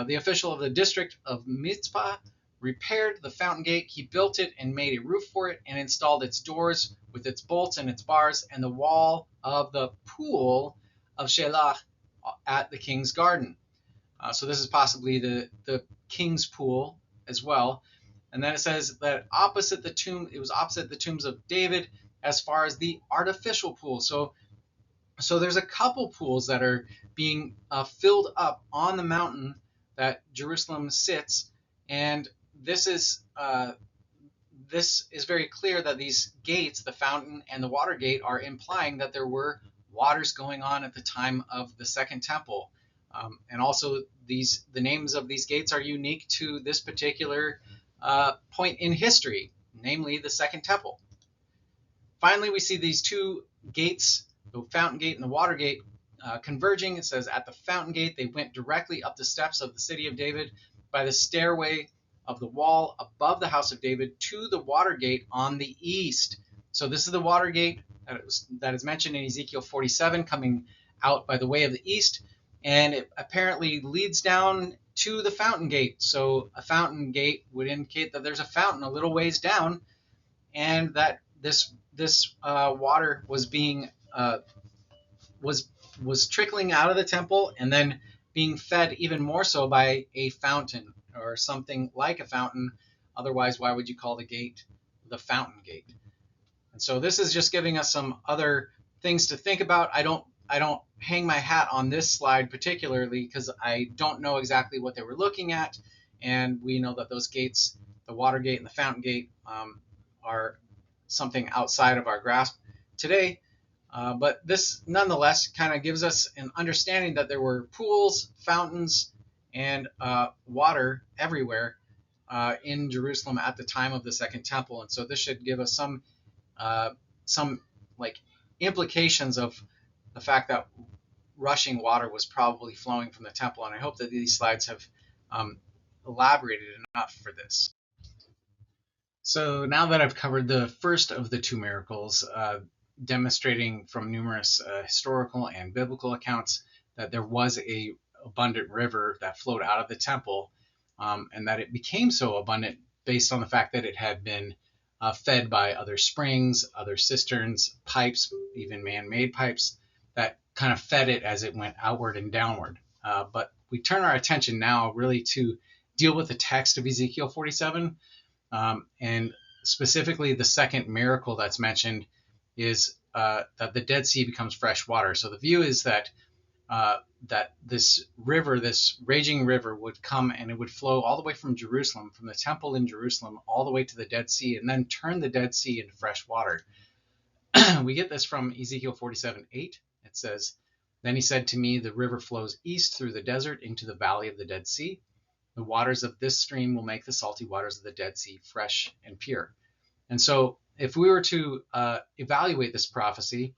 the official of the district of Mitzpah, repaired the fountain gate. He built it and made a roof for it and installed its doors with its bolts and its bars and the wall of the pool of Shelah at the king's garden." So this is possibly the king's pool as well. And then it says that opposite the tomb, it was opposite the tombs of David as far as the artificial pool. So there's a couple pools that are being filled up on the mountain that Jerusalem sits, and this is very clear that these gates, the fountain and the water gate, are implying that there were waters going on at the time of the Second Temple. And also the names of these gates are unique to this particular point in history, namely the Second Temple. Finally, we see these two gates, the fountain gate and the water gate, converging. It says, at the fountain gate, they went directly up the steps of the city of David by the stairway of the wall above the house of David to the water gate on the east. So this is the water gate that is mentioned in Ezekiel 47, coming out by the way of the east, and it apparently leads down to the fountain gate. So a fountain gate would indicate that there's a fountain a little ways down, and that this water was being was trickling out of the temple and then being fed even more so by a fountain or something like a fountain. Otherwise, why would you call the gate the fountain gate? And so this is just giving us some other things to think about. I don't hang my hat on this slide particularly because I don't know exactly what they were looking at, and we know that those gates, the water gate and the fountain gate, are something outside of our grasp today. But this nonetheless kind of gives us an understanding that there were pools, fountains, and water everywhere in Jerusalem at the time of the Second Temple. And so this should give us some like implications of the fact that rushing water was probably flowing from the temple. And I hope that these slides have elaborated enough for this. So now that I've covered the first of the two miracles, demonstrating from numerous historical and biblical accounts that there was a abundant river that flowed out of the temple, and that it became so abundant based on the fact that it had been fed by other springs, other cisterns, pipes, even man-made pipes that kind of fed it as it went outward and downward. But we turn our attention now really to deal with the text of Ezekiel 47, and specifically the second miracle that's mentioned is that the Dead Sea becomes fresh water. So the view is that this river, this raging river, would come and it would flow all the way from Jerusalem, from the temple in Jerusalem, all the way to the Dead Sea, and then turn the Dead Sea into fresh water. We get this from Ezekiel 47:8. It says, "Then he said to me, the river flows east through the desert into the valley of the Dead Sea. The waters of this stream will make the salty waters of the Dead Sea fresh and pure." And so if we were to evaluate this prophecy,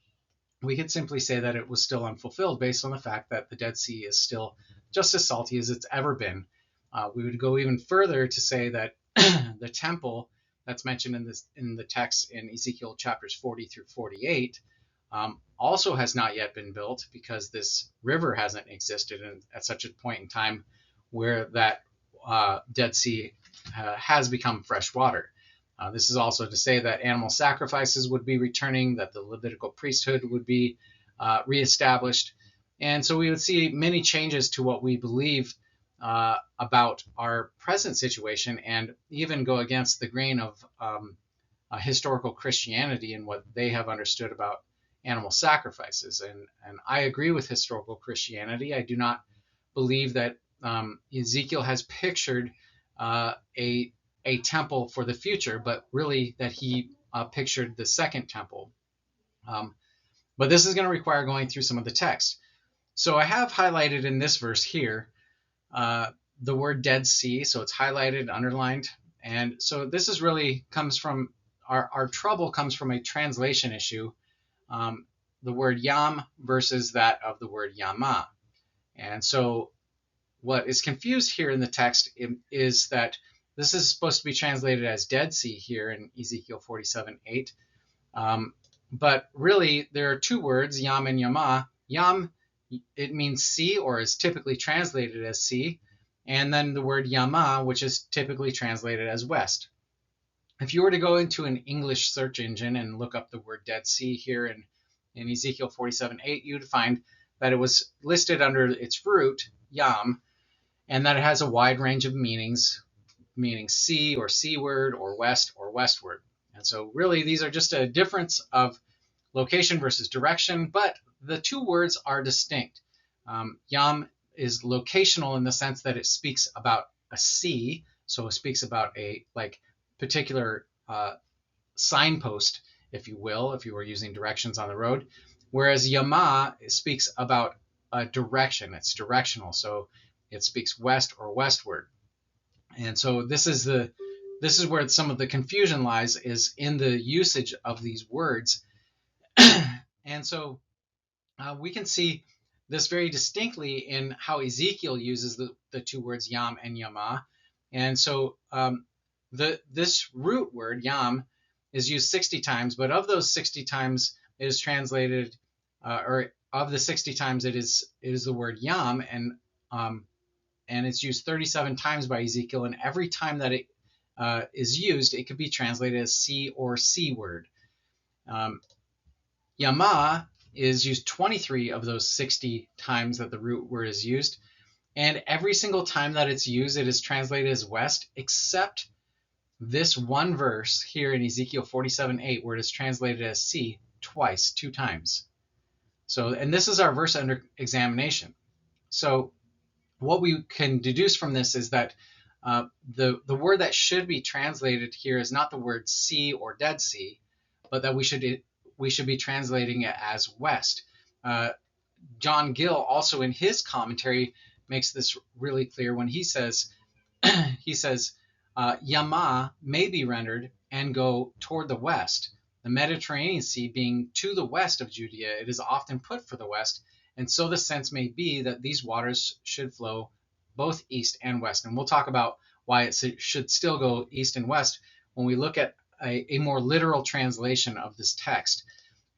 we could simply say that it was still unfulfilled based on the fact that the Dead Sea is still just as salty as it's ever been. We would go even further to say that the temple that's mentioned in the text in Ezekiel chapters 40 through 48 also has not yet been built, because this river hasn't existed at such a point in time where that Dead Sea has become fresh water. This is also to say that animal sacrifices would be returning, that the Levitical priesthood would be reestablished. And so we would see many changes to what we believe about our present situation, and even go against the grain of historical Christianity and what they have understood about animal sacrifices. And I agree with historical Christianity. I do not believe that Ezekiel has pictured a temple for the future, but really that he pictured the second temple. But this is going to require going through some of the text. So I have highlighted in this verse here the word Dead Sea. So it's highlighted, underlined. And so this is really comes from, our trouble comes from a translation issue. The word Yam versus that of the word Yama. And so what is confused here in the text is that this is supposed to be translated as Dead Sea here in Ezekiel 47:8. But really, there are two words, Yam and Yama. Yam, it means sea, or is typically translated as sea. And then the word Yama, which is typically translated as west. If you were to go into an English search engine and look up the word Dead Sea here in Ezekiel 47:8, you'd find that it was listed under its root, Yam, and that it has a wide range of meanings, meaning sea or seaward or westward. And so really these are just a difference of location versus direction, but the two words are distinct. Yam is locational in the sense that it speaks about a sea, so it speaks about a particular signpost, if you will, if you were using directions on the road, whereas Yama speaks about a direction. It's directional, so it speaks west or westward. And so this is where some of the confusion lies, is in the usage of these words. And so we can see this very distinctly in how Ezekiel uses the two words yam and yama. And so this root word, yam, is used 60 times, but of those 60 times it is translated, or of the 60 times it is the word yam, and it's used 37 times by Ezekiel, and every time that it is used, it could be translated as sea or sea word. Yama is used 23 of those 60 times that the root word is used, and every single time that it's used, it is translated as west, except this one verse here in Ezekiel 47:8, where it is translated as sea twice, 2 times. So, and this is our verse under examination. So what we can deduce from this is that the word that should be translated here is not the word sea or Dead Sea, but that we should be translating it as west. John Gill also in his commentary makes this really clear when he says Yama may be rendered and go toward the west. The Mediterranean Sea being to the west of Judea, it is often put for the west, and so the sense may be that these waters should flow both east and west. And we'll talk about why it should still go east and west when we look at a more literal translation of this text.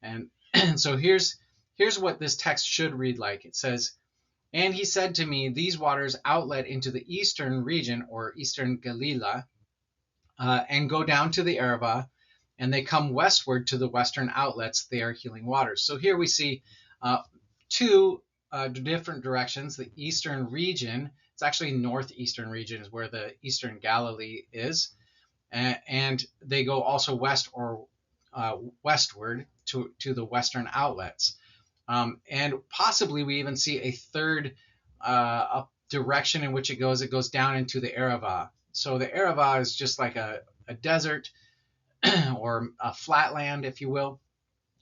And so here's what this text should read like. It says, "And he said to me, these waters outlet into the eastern region, or eastern Galilee, and go down to the Arabah, and they come westward to the western outlets. They are healing waters." So here we see two different directions. The eastern region, it's actually northeastern region, is where the eastern Galilee is, and they go also west or westward to the western outlets. And possibly we even see a third direction in which it goes down into the Arabah. So the Arabah is just like a desert or a flatland, if you will.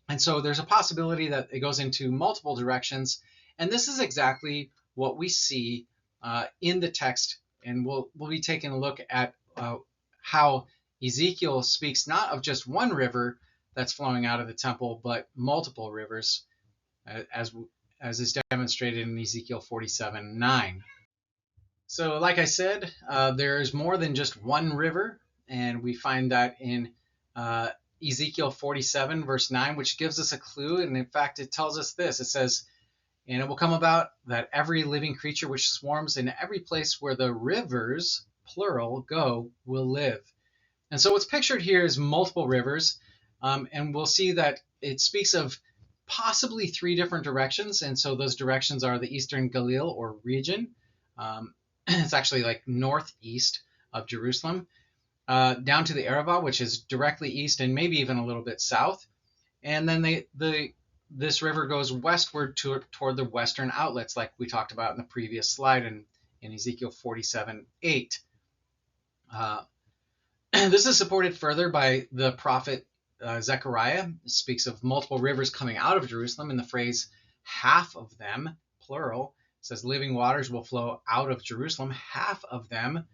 And so there's a possibility that it goes into multiple directions. And this is exactly what we see in the text. And we'll be taking a look at how Ezekiel speaks not of just one river that's flowing out of the temple, but multiple rivers, as is demonstrated in Ezekiel 47:9. So like I said, there's more than just one river, and we find that in Ezekiel 47 verse 9, which gives us a clue. And in fact, it tells us this. It says, "And it will come about that every living creature which swarms in every place where the rivers, plural, go, will live." And so what's pictured here is multiple rivers, and we'll see that it speaks of possibly 3 different directions. And so those directions are the eastern Galilee or region. It's actually like northeast of Jerusalem, down to the Arabah, which is directly east and maybe even a little bit south. And then this river goes westward toward the western outlets, like we talked about in the previous slide in Ezekiel 47:8. This is supported further by the prophet Zechariah. It speaks of multiple rivers coming out of Jerusalem in the phrase "half of them," plural. It says living waters will flow out of Jerusalem, half of them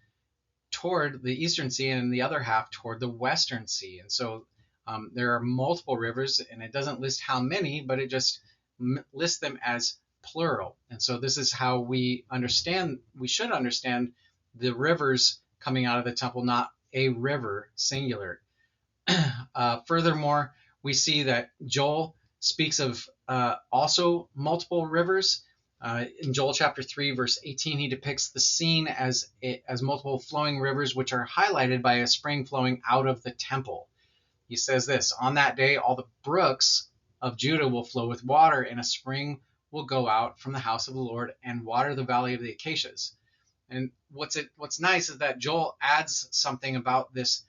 toward the eastern sea and the other half toward the western sea. And so there are multiple rivers, and it doesn't list how many, but it just lists them as plural. And so this is how we should understand the rivers coming out of the temple, not a river, singular. Furthermore, we see that Joel speaks of also multiple rivers. In Joel chapter 3, verse 18, he depicts the scene as multiple flowing rivers, which are highlighted by a spring flowing out of the temple. He says this, "On that day, all the brooks of Judah will flow with water, and a spring will go out from the house of the Lord and water the valley of the acacias." And what's nice is that Joel adds something about this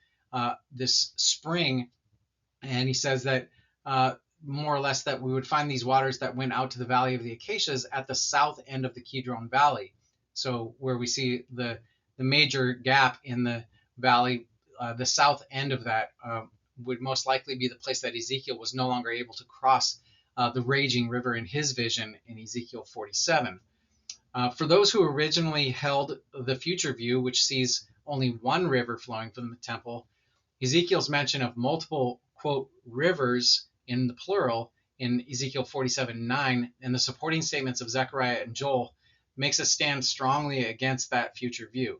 spring, and he says that more or less that we would find these waters that went out to the valley of the acacias at the south end of the Kidron Valley. So where we see the major gap in the valley, the south end of that would most likely be the place that Ezekiel was no longer able to cross the raging river in his vision in Ezekiel 47. For those who originally held the future view, which sees only one river flowing from the temple, Ezekiel's mention of multiple, quote, rivers in the plural in Ezekiel 47:9 and the supporting statements of Zechariah and Joel makes us stand strongly against that future view.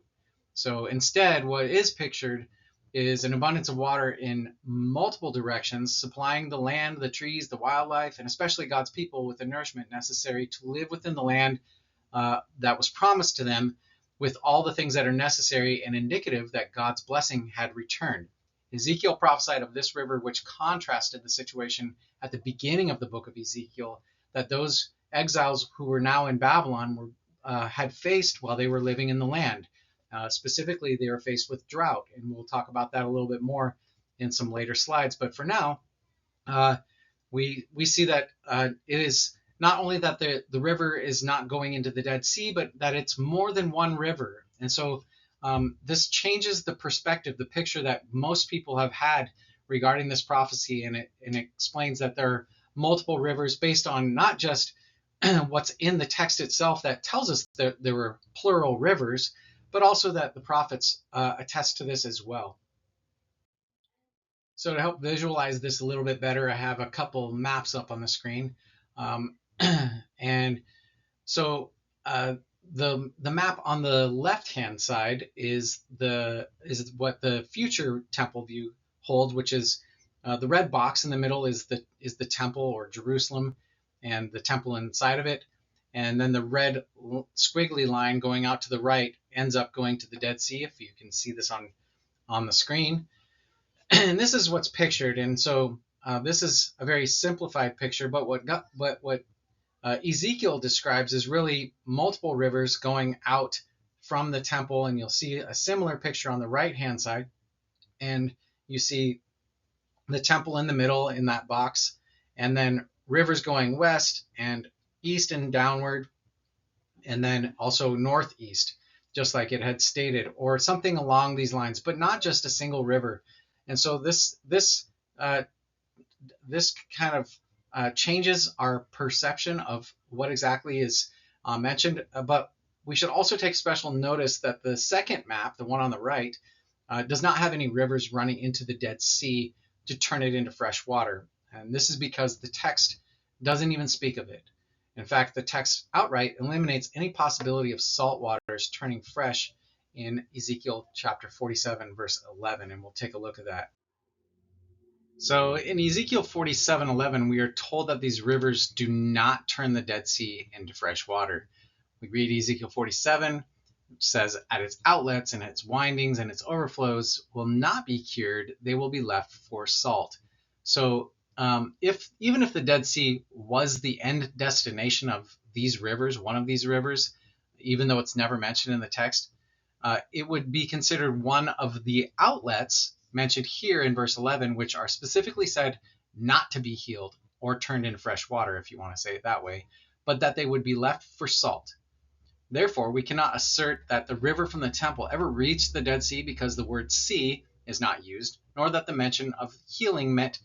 So instead, what is pictured is an abundance of water in multiple directions, supplying the land, the trees, the wildlife, and especially God's people with the nourishment necessary to live within the land that was promised to them, with all the things that are necessary and indicative that God's blessing had returned. Ezekiel prophesied of this river, which contrasted the situation at the beginning of the book of Ezekiel, that those exiles who were now in Babylon had faced while they were living in the land. Specifically, they were faced with drought, and we'll talk about that a little bit more in some later slides. But for now, we see that it is not only that the river is not going into the Dead Sea, but that it's more than one river. And so this changes the perspective, the picture that most people have had regarding this prophecy, and it explains that there are multiple rivers based on not just what's in the text itself that tells us that there were plural rivers, but also that the prophets attest to this as well. So to help visualize this a little bit better, I have a couple maps up on the screen. And so the map on the left-hand side is what the future temple view holds, which is the red box in the middle is the temple or Jerusalem, and the temple inside of it. And then the red squiggly line going out to the right ends up going to the Dead Sea, if you can see this on the screen. And this is what's pictured. And so this is a very simplified picture, but what Ezekiel describes is really multiple rivers going out from the temple, and you'll see a similar picture on the right-hand side. And you see the temple in the middle in that box, and then rivers going west and east and downward, and then also northeast, just like it had stated, or something along these lines, but not just a single river. And so this kind of changes our perception of what exactly is mentioned. But we should also take special notice that the second map, the one on the right, does not have any rivers running into the Dead Sea to turn it into fresh water. And this is because the text doesn't even speak of it. In fact, the text outright eliminates any possibility of salt waters turning fresh in Ezekiel chapter 47, verse 11, and we'll take a look at that. So in Ezekiel 47:11, we are told that these rivers do not turn the Dead Sea into fresh water. We read Ezekiel 47, which says, at its outlets and its windings and its overflows will not be cured, they will be left for salt. So even if the Dead Sea was the end destination of these rivers, one of these rivers, even though it's never mentioned in the text, it would be considered one of the outlets mentioned here in verse 11, which are specifically said not to be healed or turned into fresh water, if you want to say it that way, but that they would be left for salt. Therefore, we cannot assert that the river from the temple ever reached the Dead Sea because the word sea is not used, nor that the mention of healing meant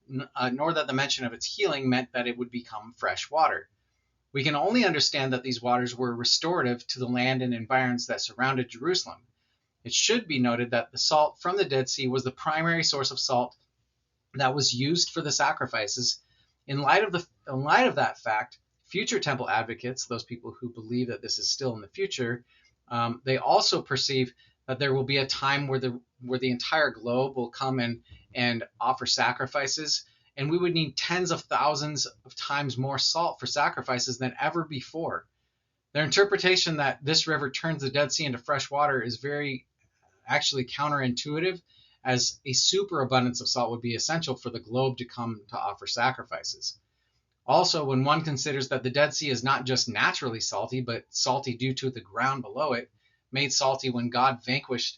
its healing meant that it would become fresh water. We can only understand that these waters were restorative to the land and environs that surrounded Jerusalem. It should be noted that the salt from the Dead Sea was the primary source of salt that was used for the sacrifices. In light of that fact, future temple advocates, those people who believe that this is still in the future, they also perceive that there will be a time where the entire globe will come and offer sacrifices, and we would need tens of thousands of times more salt for sacrifices than ever before. Their interpretation that this river turns the Dead Sea into fresh water is very actually counterintuitive, as a superabundance of salt would be essential for the globe to come to offer sacrifices. Also, when one considers that the Dead Sea is not just naturally salty, but salty due to the ground below it, made salty when God vanquished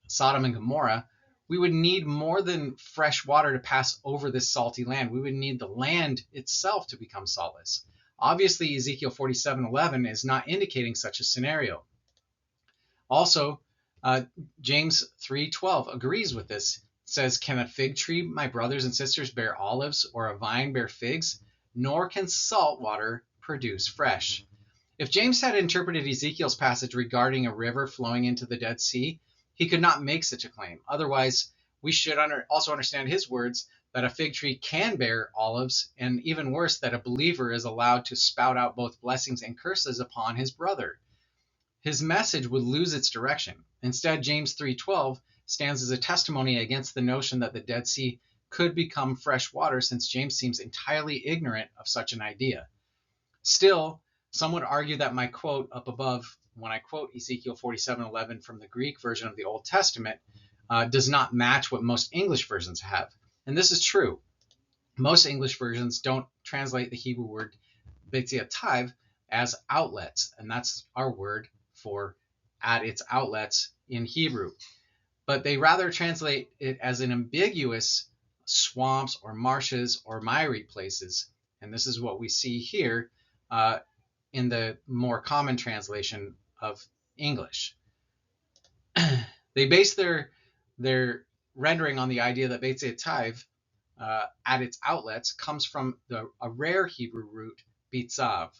Sodom and Gomorrah, we would need more than fresh water to pass over this salty land. We would need the land itself to become saltless. Obviously, Ezekiel 47:11 is not indicating such a scenario. Also, James 3:12 agrees with this. It says, can a fig tree, my brothers and sisters, bear olives, or a vine bear figs? Nor can salt water produce fresh. If James had interpreted Ezekiel's passage regarding a river flowing into the Dead Sea, he could not make such a claim. Otherwise, we should also understand his words that a fig tree can bear olives, and even worse, that a believer is allowed to spout out both blessings and curses upon his brother. His message would lose its direction. Instead, James 3:12 stands as a testimony against the notion that the Dead Sea could become fresh water, since James seems entirely ignorant of such an idea. Still, some would argue that my quote up above, when I quote Ezekiel 47:11 from the Greek version of the Old Testament, does not match what most English versions have. And this is true. Most English versions don't translate the Hebrew word betziativ as outlets, and that's our word for at its outlets in Hebrew. But they rather translate it as an ambiguous swamps or marshes or miry places. And this is what we see here in the more common translation of English. They base their rendering on the idea that betziativ at its outlets comes from a rare Hebrew root, bitzav,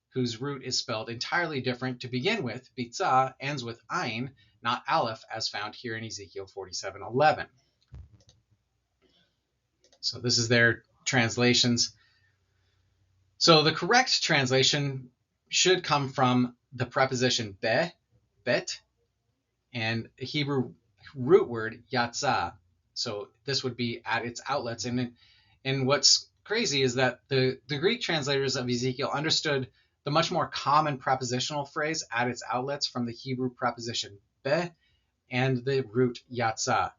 whose root is spelled entirely different to begin with. Bitzah ends with ayin, not aleph, as found here in Ezekiel 47:11. So this is their translations. So the correct translation should come from the preposition bet, and a Hebrew root word yatzah. So this would be at its outlets. And what's crazy is that the Greek translators of Ezekiel understood the much more common prepositional phrase at its outlets from the Hebrew preposition be and the root yatzah.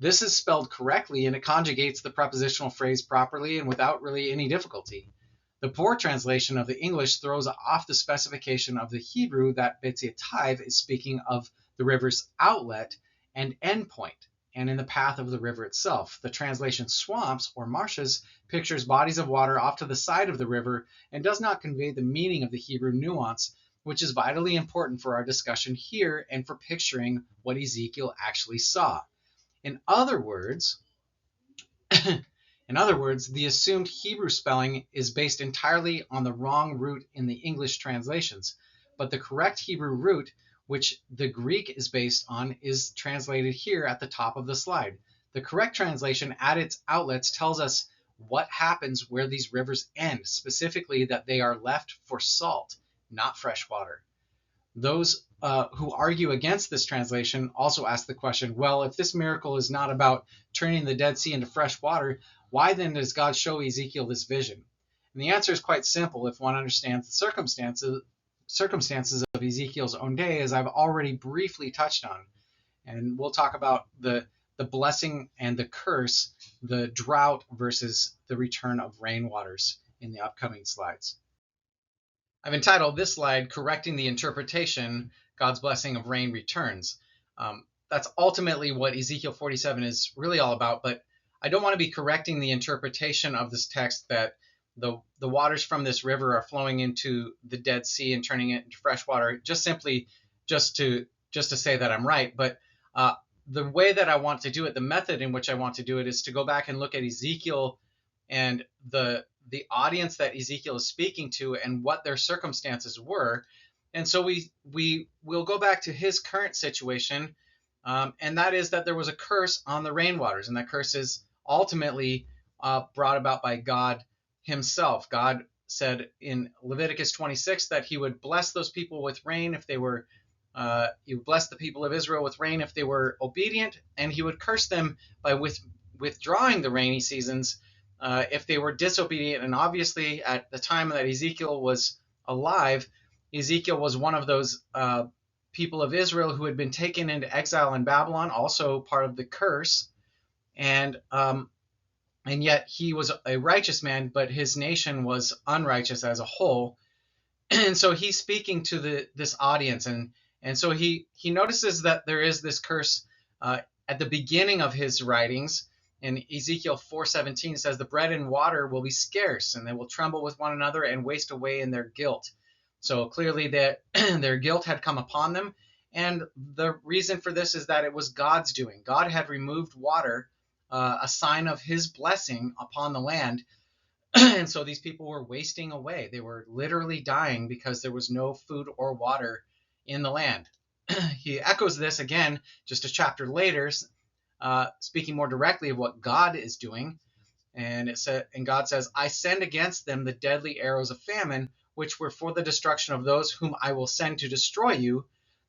This is spelled correctly, and it conjugates the prepositional phrase properly and without really any difficulty. The poor translation of the English throws off the specification of the Hebrew that betziativ is speaking of the river's outlet and endpoint, and in the path of the river itself. The translation swamps or marshes pictures bodies of water off to the side of the river and does not convey the meaning of the Hebrew nuance, which is vitally important for our discussion here and for picturing what Ezekiel actually saw. In other words, the assumed Hebrew spelling is based entirely on the wrong root in the English translations, but the correct Hebrew root, which the Greek is based on, is translated here at the top of the slide. The correct translation at its outlets tells us what happens where these rivers end, specifically that they are left for salt, not fresh water. Those who argue against this translation also ask the question, well, if this miracle is not about turning the Dead Sea into fresh water, why then does God show Ezekiel this vision? And the answer is quite simple if one understands the circumstances of Ezekiel's own day, as I've already briefly touched on. And we'll talk about the blessing and the curse, the drought versus the return of rainwaters in the upcoming slides. I've entitled this slide, Correcting the Interpretation, God's Blessing of Rain Returns. That's ultimately what Ezekiel 47 is really all about, but I don't want to be correcting the interpretation of this text that the waters from this river are flowing into the Dead Sea and turning it into fresh water, just to say that I'm right. But the way that I want to do it, the method in which I want to do it, is to go back and look at Ezekiel and the audience that Ezekiel is speaking to and what their circumstances were. And so we will go back to his current situation, and that is that there was a curse on the rainwaters, and that curse is ultimately brought about by God himself. God said in Leviticus 26 that he would bless those people with rain if they were he would bless the people of Israel with rain if they were obedient, and he would curse them by withdrawing the rainy seasons if they were disobedient. And obviously, at the time that Ezekiel was alive, Ezekiel was one of those people of Israel who had been taken into exile in Babylon, also part of the curse. And yet he was a righteous man, but his nation was unrighteous as a whole. And so he's speaking to this audience, and so he notices that there is this curse at the beginning of his writings. In Ezekiel 4:17 says, the bread and water will be scarce, and they will tremble with one another and waste away in their guilt. So clearly their guilt had come upon them, and the reason for this is that it was God's doing. God had removed water, a sign of his blessing upon the land, and so these people were wasting away. They were literally dying because there was no food or water in the land. He echoes this again just a chapter later, speaking more directly of what God is doing. And God says, I send against them the deadly arrows of famine, which were for the destruction of those whom I will send to destroy you.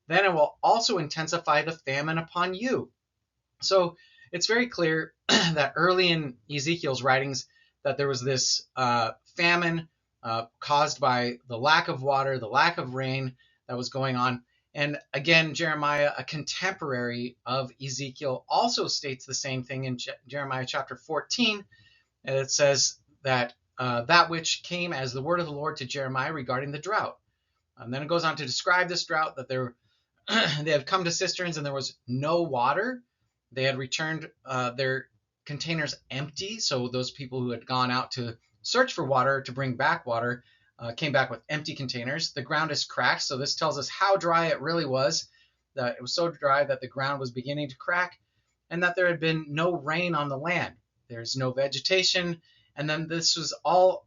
Then I will also intensify the famine upon you. So it's very clear that early in Ezekiel's writings that there was this famine caused by the lack of water, the lack of rain that was going on. And again, Jeremiah, a contemporary of Ezekiel, also states the same thing in Jeremiah chapter 14. And it says that that which came as the word of the Lord to Jeremiah regarding the drought. And then it goes on to describe this drought, that they had come to cisterns and there was no water. They had returned their containers empty. So those people who had gone out to search for water, to bring back water, came back with empty containers. The ground is cracked. So this tells us how dry it really was. That it was so dry that the ground was beginning to crack, and that there had been no rain on the land. There's no vegetation. And then this was all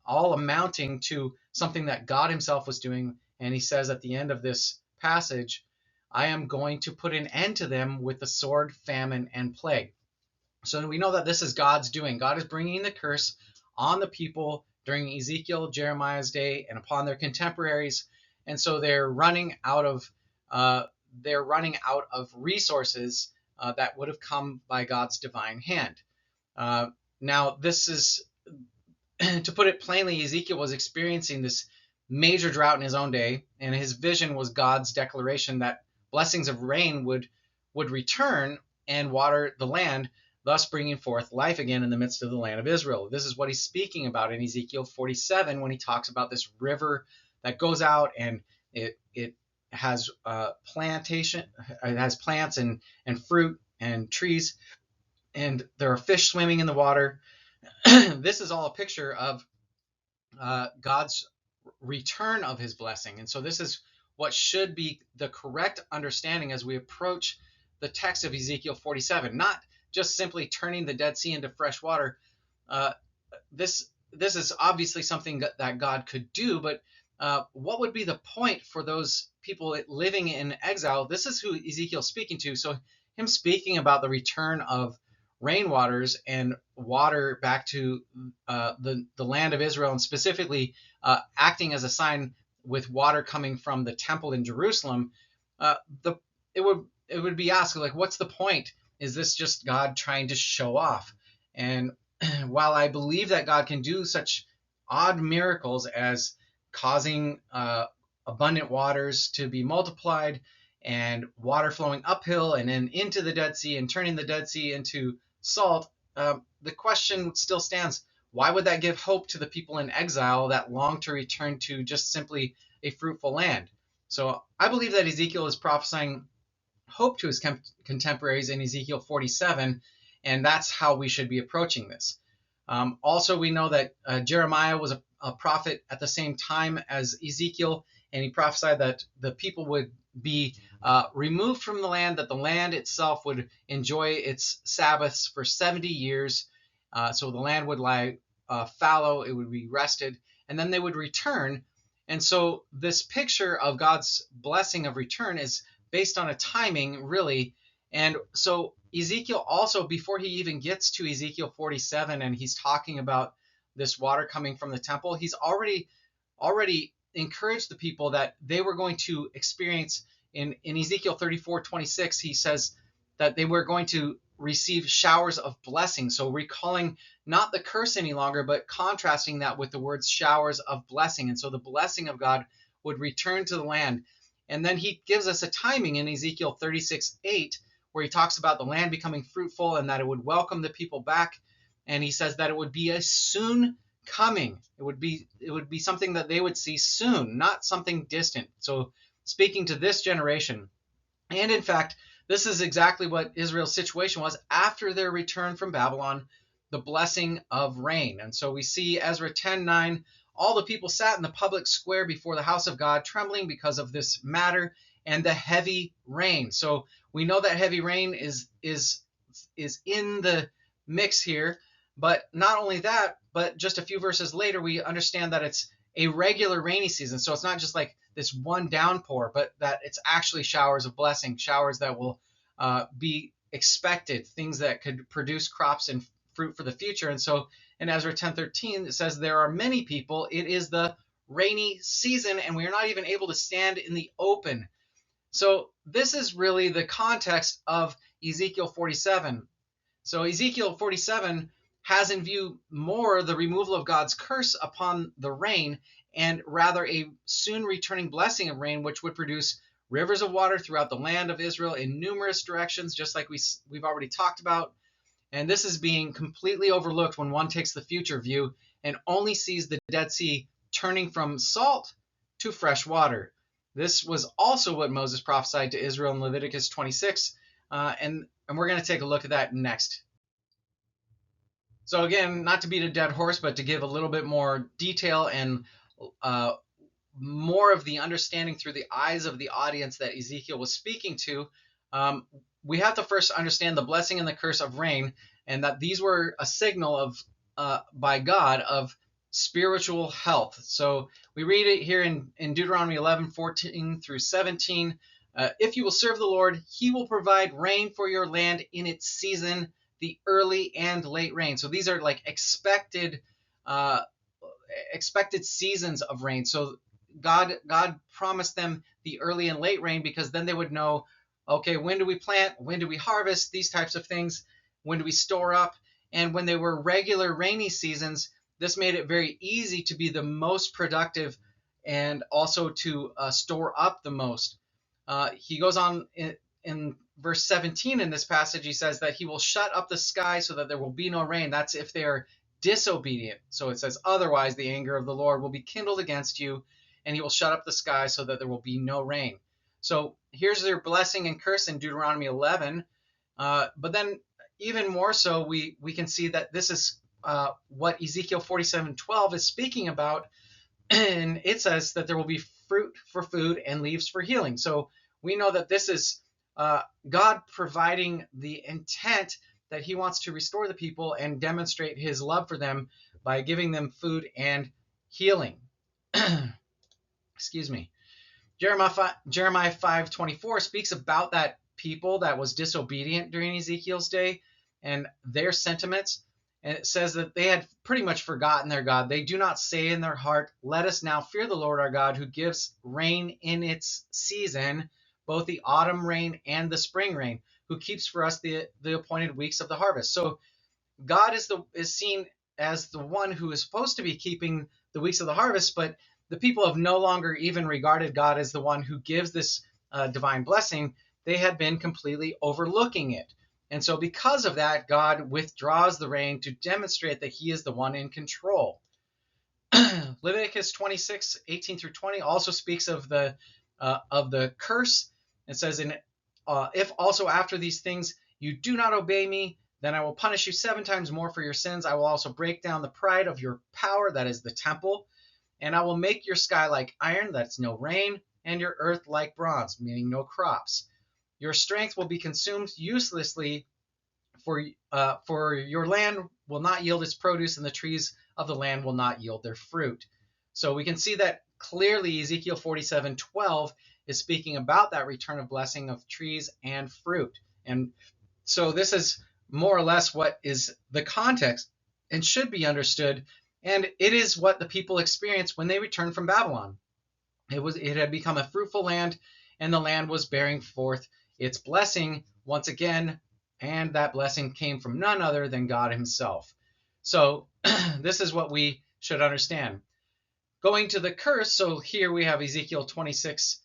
all amounting to something that God himself was doing. And he says at the end of this passage, I am going to put an end to them with the sword, famine, and plague. So we know that this is God's doing. God is bringing the curse on the people during Ezekiel, Jeremiah's day, and upon their contemporaries. And so they're running out of resources that would have come by God's divine hand. Now, this is, to put it plainly, Ezekiel was experiencing this major drought in his own day, and his vision was God's declaration that blessings of rain would return and water the land, thus bringing forth life again in the midst of the land of Israel. This is what he's speaking about in Ezekiel 47 when he talks about this river that goes out, and it has plantation, it has plants and fruit and trees, and there are fish swimming in the water. This is all a picture of God's return of his blessing. And so this is what should be the correct understanding as we approach the text of Ezekiel 47, not just simply turning the Dead Sea into fresh water. This is obviously something that God could do, but what would be the point for those people living in exile? This is who Ezekiel's speaking to. So him speaking about the return of rainwaters and water back to the land of Israel, and specifically acting as a sign with water coming from the temple in Jerusalem, it would be asked, like, what's the point? Is this just God trying to show off? And while I believe that God can do such odd miracles as causing abundant waters to be multiplied and water flowing uphill and then into the Dead Sea and turning the Dead Sea into salt, the question still stands: why would that give hope to the people in exile that long to return to just simply a fruitful land? So I believe that Ezekiel is prophesying hope to his contemporaries in Ezekiel 47, and that's how we should be approaching this. Also, we know that Jeremiah was a prophet at the same time as Ezekiel, and he prophesied that the people would be removed from the land, that the land itself would enjoy its Sabbaths for 70 years. So the land would lie fallow, it would be rested, and then they would return. And so this picture of God's blessing of return is based on a timing, really. And so Ezekiel also, before he even gets to Ezekiel 47 and he's talking about this water coming from the temple, he's already encouraged the people that they were going to experience in Ezekiel 34:26. He says that they were going to receive showers of blessing. So recalling not the curse any longer, but contrasting that with the words showers of blessing. And so the blessing of God would return to the land. And then he gives us a timing in Ezekiel 36:8, where he talks about the land becoming fruitful and that it would welcome the people back. And he says that it would be a soon coming. It would be something that they would see soon, not something distant. So speaking to this generation. And in fact, this is exactly what Israel's situation was after their return from Babylon, the blessing of rain. And so we see Ezra 10:9, all the people sat in the public square before the house of God, trembling because of this matter and the heavy rain. So we know that heavy rain is in the mix here. But not only that, but just a few verses later, we understand that it's a regular rainy season. So it's not just like this one downpour, but that it's actually showers of blessing, showers that will be expected, things that could produce crops and fruit for the future. And so in Ezra 10:13, it says, there are many people. It is the rainy season, and we are not even able to stand in the open. So this is really the context of Ezekiel 47. So Ezekiel 47 has in view more the removal of God's curse upon the rain, and rather a soon returning blessing of rain, which would produce rivers of water throughout the land of Israel in numerous directions, just like we've already talked about. And this is being completely overlooked when one takes the future view and only sees the Dead Sea turning from salt to fresh water. This was also what Moses prophesied to Israel in Leviticus 26, and we're going to take a look at that next. So again, not to beat a dead horse, but to give a little bit more detail and more of the understanding through the eyes of the audience that Ezekiel was speaking to, we have to first understand the blessing and the curse of rain, and that these were a signal of by God of spiritual health. So we read it here in Deuteronomy 11:14 through 17. If you will serve the Lord, he will provide rain for your land in its season, the early and late rain. So these are like expected seasons of rain. So God promised them the early and late rain, because then they would know, okay, when do we plant? When do we harvest? These types of things. When do we store up? And when they were regular rainy seasons, this made it very easy to be the most productive and also to store up the most. He goes on in verse 17 in this passage, he says that he will shut up the sky so that there will be no rain. That's if they are disobedient. So it says, otherwise the anger of the Lord will be kindled against you, and he will shut up the sky so that there will be no rain. So here's their blessing and curse in Deuteronomy 11. But then even more so, we can see that this is what Ezekiel 47:12 is speaking about. And it says that there will be fruit for food and leaves for healing. So we know that this is God providing the intent that he wants to restore the people and demonstrate his love for them by giving them food and healing. Excuse me. Jeremiah 5:24 speaks about that people that was disobedient during Ezekiel's day and their sentiments. And it says that they had pretty much forgotten their God. They do not say in their heart, let us now fear the Lord our God, who gives rain in its season, both the autumn rain and the spring rain, who keeps for us the appointed weeks of the harvest. So God is seen as the one who is supposed to be keeping the weeks of the harvest, but the people have no longer even regarded God as the one who gives this divine blessing. They had been completely overlooking it. And so because of that, God withdraws the rain to demonstrate that he is the one in control. Leviticus 26:18 through 20 also speaks of the curse. It says, if also after these things you do not obey me, then I will punish you 7 times more for your sins. I will also break down the pride of your power, that is the temple, and I will make your sky like iron, that's no rain, and your earth like bronze, meaning no crops. Your strength will be consumed uselessly, for your land will not yield its produce, and the trees of the land will not yield their fruit. So we can see that clearly Ezekiel 47:12 is speaking about that return of blessing of trees and fruit. And so this is more or less what is the context and should be understood. And it is what the people experienced when they returned from Babylon. It had become a fruitful land, and the land was bearing forth its blessing once again, and that blessing came from none other than God himself. So this is what we should understand. Going to the curse, so here we have Ezekiel 26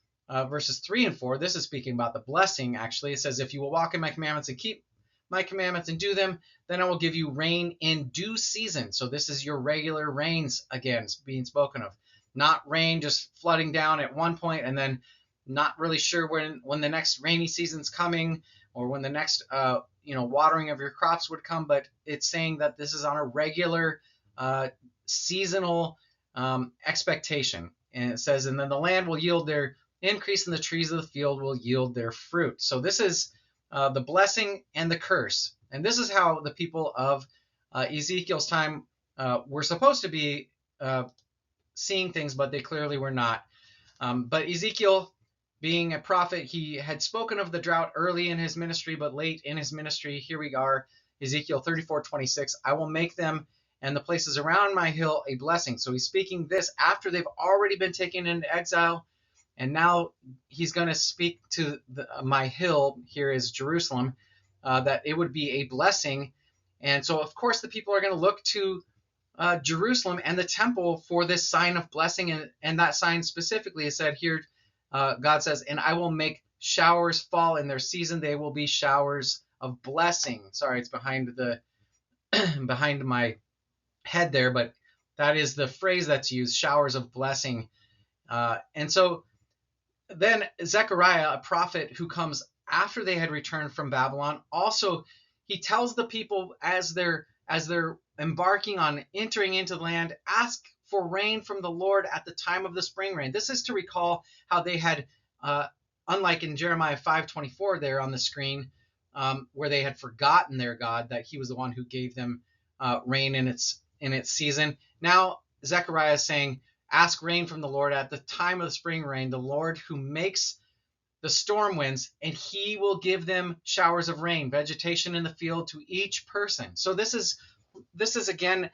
verses 3 and 4. This is speaking about the blessing, actually. It says, if you will walk in my commandments and keep my commandments and do them, then I will give you rain in due season. So this is your regular rains again being spoken of. Not rain just flooding down at one point and then not really sure when the next rainy season's coming or when the next watering of your crops would come, but it's saying that this is on a regular seasonal expectation. And it says, and then the land will yield their increase, and the trees of the field will yield their fruit. So this is the blessing and the curse. And this is how the people of Ezekiel's time were supposed to be seeing things, but they clearly were not. But Ezekiel, being a prophet, he had spoken of the drought early in his ministry, but late in his ministry, here we are Ezekiel 34:26, I will make them and the places around my hill a blessing. So he's speaking this after they've already been taken into exile. And now he's going to speak to my hill, here is Jerusalem, that it would be a blessing. And so, of course, the people are going to look to Jerusalem and the temple for this sign of blessing. And that sign specifically is said here, God says, and I will make showers fall in their season. They will be showers of blessing. Sorry, it's behind the behind my head there, but that is the phrase that's used, showers of blessing. And so then Zechariah, a prophet who comes after they had returned from Babylon, also he tells the people as they're embarking on entering into the land, ask for rain from the Lord at the time of the spring rain. This is to recall how they had, unlike in Jeremiah 5:24 there on the screen, where they had forgotten their God, that he was the one who gave them rain in its season. Now Zechariah is saying, ask rain from the Lord at the time of the spring rain, the Lord who makes the storm winds, and he will give them showers of rain, vegetation in the field to each person. So this is again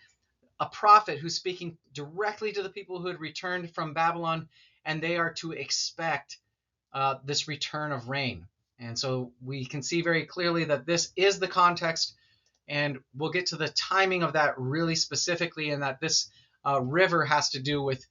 a prophet who's speaking directly to the people who had returned from Babylon, and they are to expect this return of rain. And so we can see very clearly that this is the context, and we'll get to the timing of that really specifically, and that this river has to do with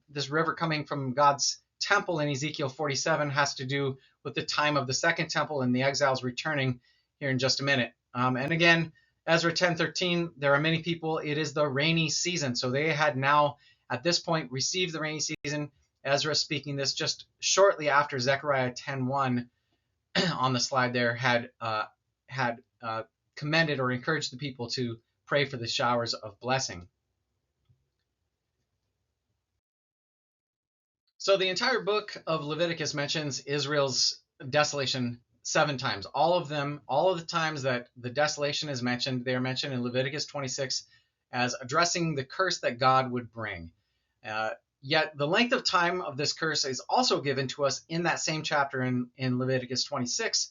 this river coming from God's temple in Ezekiel 47 has to do with the time of the second temple and the exiles returning here in just a minute. And again, Ezra 10:13, there are many people, it is the rainy season. So they had now at this point received the rainy season. Ezra speaking this just shortly after Zechariah 10:1 on the slide there had commended or encouraged the people to pray for the showers of blessing. So the entire book of Leviticus mentions Israel's desolation 7 times. All of the times that the desolation is mentioned, they are mentioned in Leviticus 26 as addressing the curse that God would bring. Yet the length of time of this curse is also given to us in that same chapter in Leviticus 26.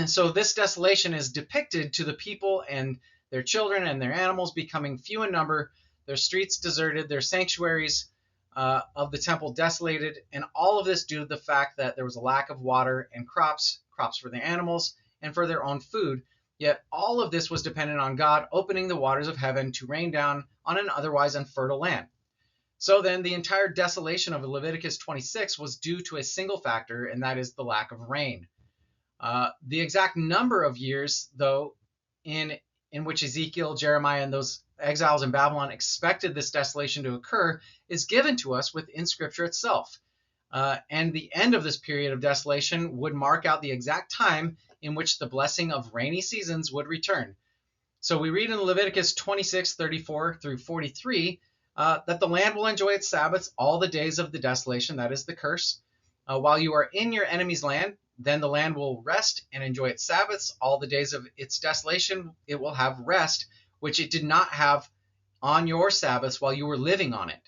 So this desolation is depicted to the people and their children and their animals becoming few in number, their streets deserted, their sanctuaries of the temple desolated, and all of this due to the fact that there was a lack of water and crops for the animals and for their own food. Yet all of this was dependent on God opening the waters of heaven to rain down on an otherwise unfertile land. So then the entire desolation of Leviticus 26 was due to a single factor, and that is the lack of rain. The exact number of years, though, in which Ezekiel, Jeremiah, and those exiles in Babylon expected this desolation to occur is given to us within Scripture itself. And the end of this period of desolation would mark out the exact time in which the blessing of rainy seasons would return. So we read in Leviticus 26:34 through 43 that the land will enjoy its Sabbaths all the days of the desolation, that is the curse. While you are in your enemy's land, then the land will rest and enjoy its Sabbaths. All the days of its desolation, it will have rest, which it did not have on your Sabbaths while you were living on it.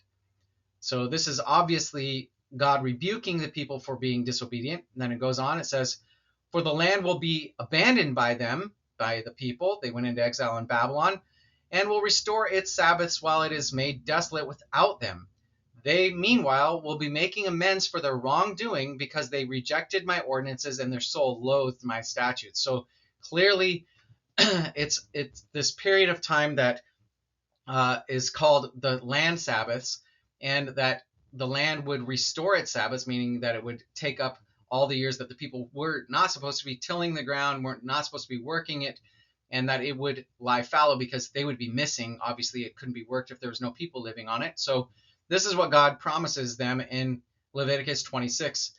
So this is obviously God rebuking the people for being disobedient. And then it goes on, it says, for the land will be abandoned by them, by the people. They went into exile in Babylon, and will restore its Sabbaths while it is made desolate without them. They, meanwhile, will be making amends for their wrongdoing because they rejected my ordinances and their soul loathed my statutes. So clearly, it's this period of time that is called the land Sabbaths, and that the land would restore its Sabbaths, meaning that it would take up all the years that the people were not supposed to be tilling the ground, weren't not supposed to be working it, and that it would lie fallow because they would be missing. Obviously, it couldn't be worked if there was no people living on it. So this is what God promises them in Leviticus 26.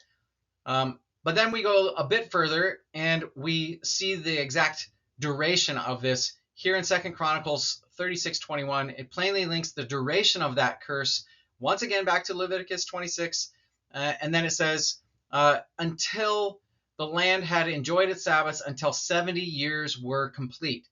But then we go a bit further, and we see the exact duration of this here in 2 Chronicles 36:21. It plainly links the duration of that curse once again back to Leviticus 26. And then it says, until the land had enjoyed its Sabbaths, until 70 years were complete.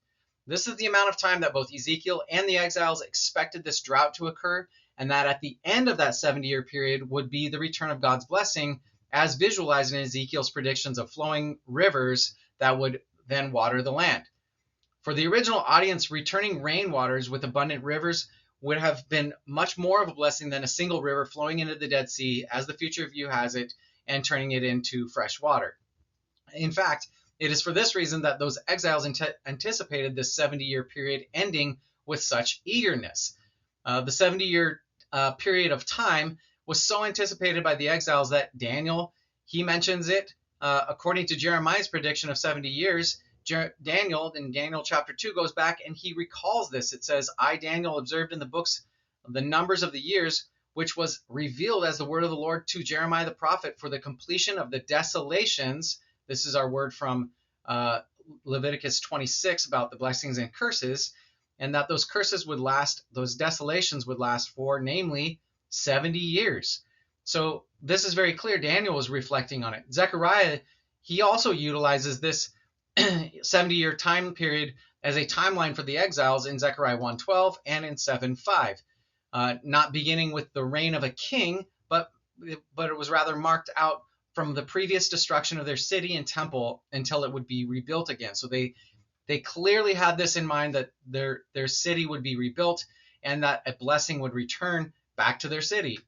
This is the amount of time that both Ezekiel and the exiles expected this drought to occur, and that at the end of that 70-year period would be the return of God's blessing, as visualized in Ezekiel's predictions of flowing rivers that would then water the land. For the original audience, returning rainwaters with abundant rivers would have been much more of a blessing than a single river flowing into the Dead Sea, as the future view has it, and turning it into fresh water. In fact, it is for this reason that those exiles anticipated this 70-year period ending with such eagerness. The 70-year period of time was so anticipated by the exiles that Daniel, he mentions it. According to Jeremiah's prediction of 70 years, Daniel, in Daniel chapter 2, goes back and he recalls this. It says, I, Daniel, observed in the books the numbers of the years, which was revealed as the word of the Lord to Jeremiah the prophet for the completion of the desolations. This is our word from Leviticus 26 about the blessings and curses, and that those curses would last, those desolations would last for, namely, 70 years. So this is very clear. Daniel was reflecting on it. Zechariah, he also utilizes this 70-year time period as a timeline for the exiles in Zechariah 1:12 and in 7:5, not beginning with the reign of a king, but it was rather marked out from the previous destruction of their city and temple until it would be rebuilt again. So they clearly had this in mind, that their city would be rebuilt and that a blessing would return back to their city.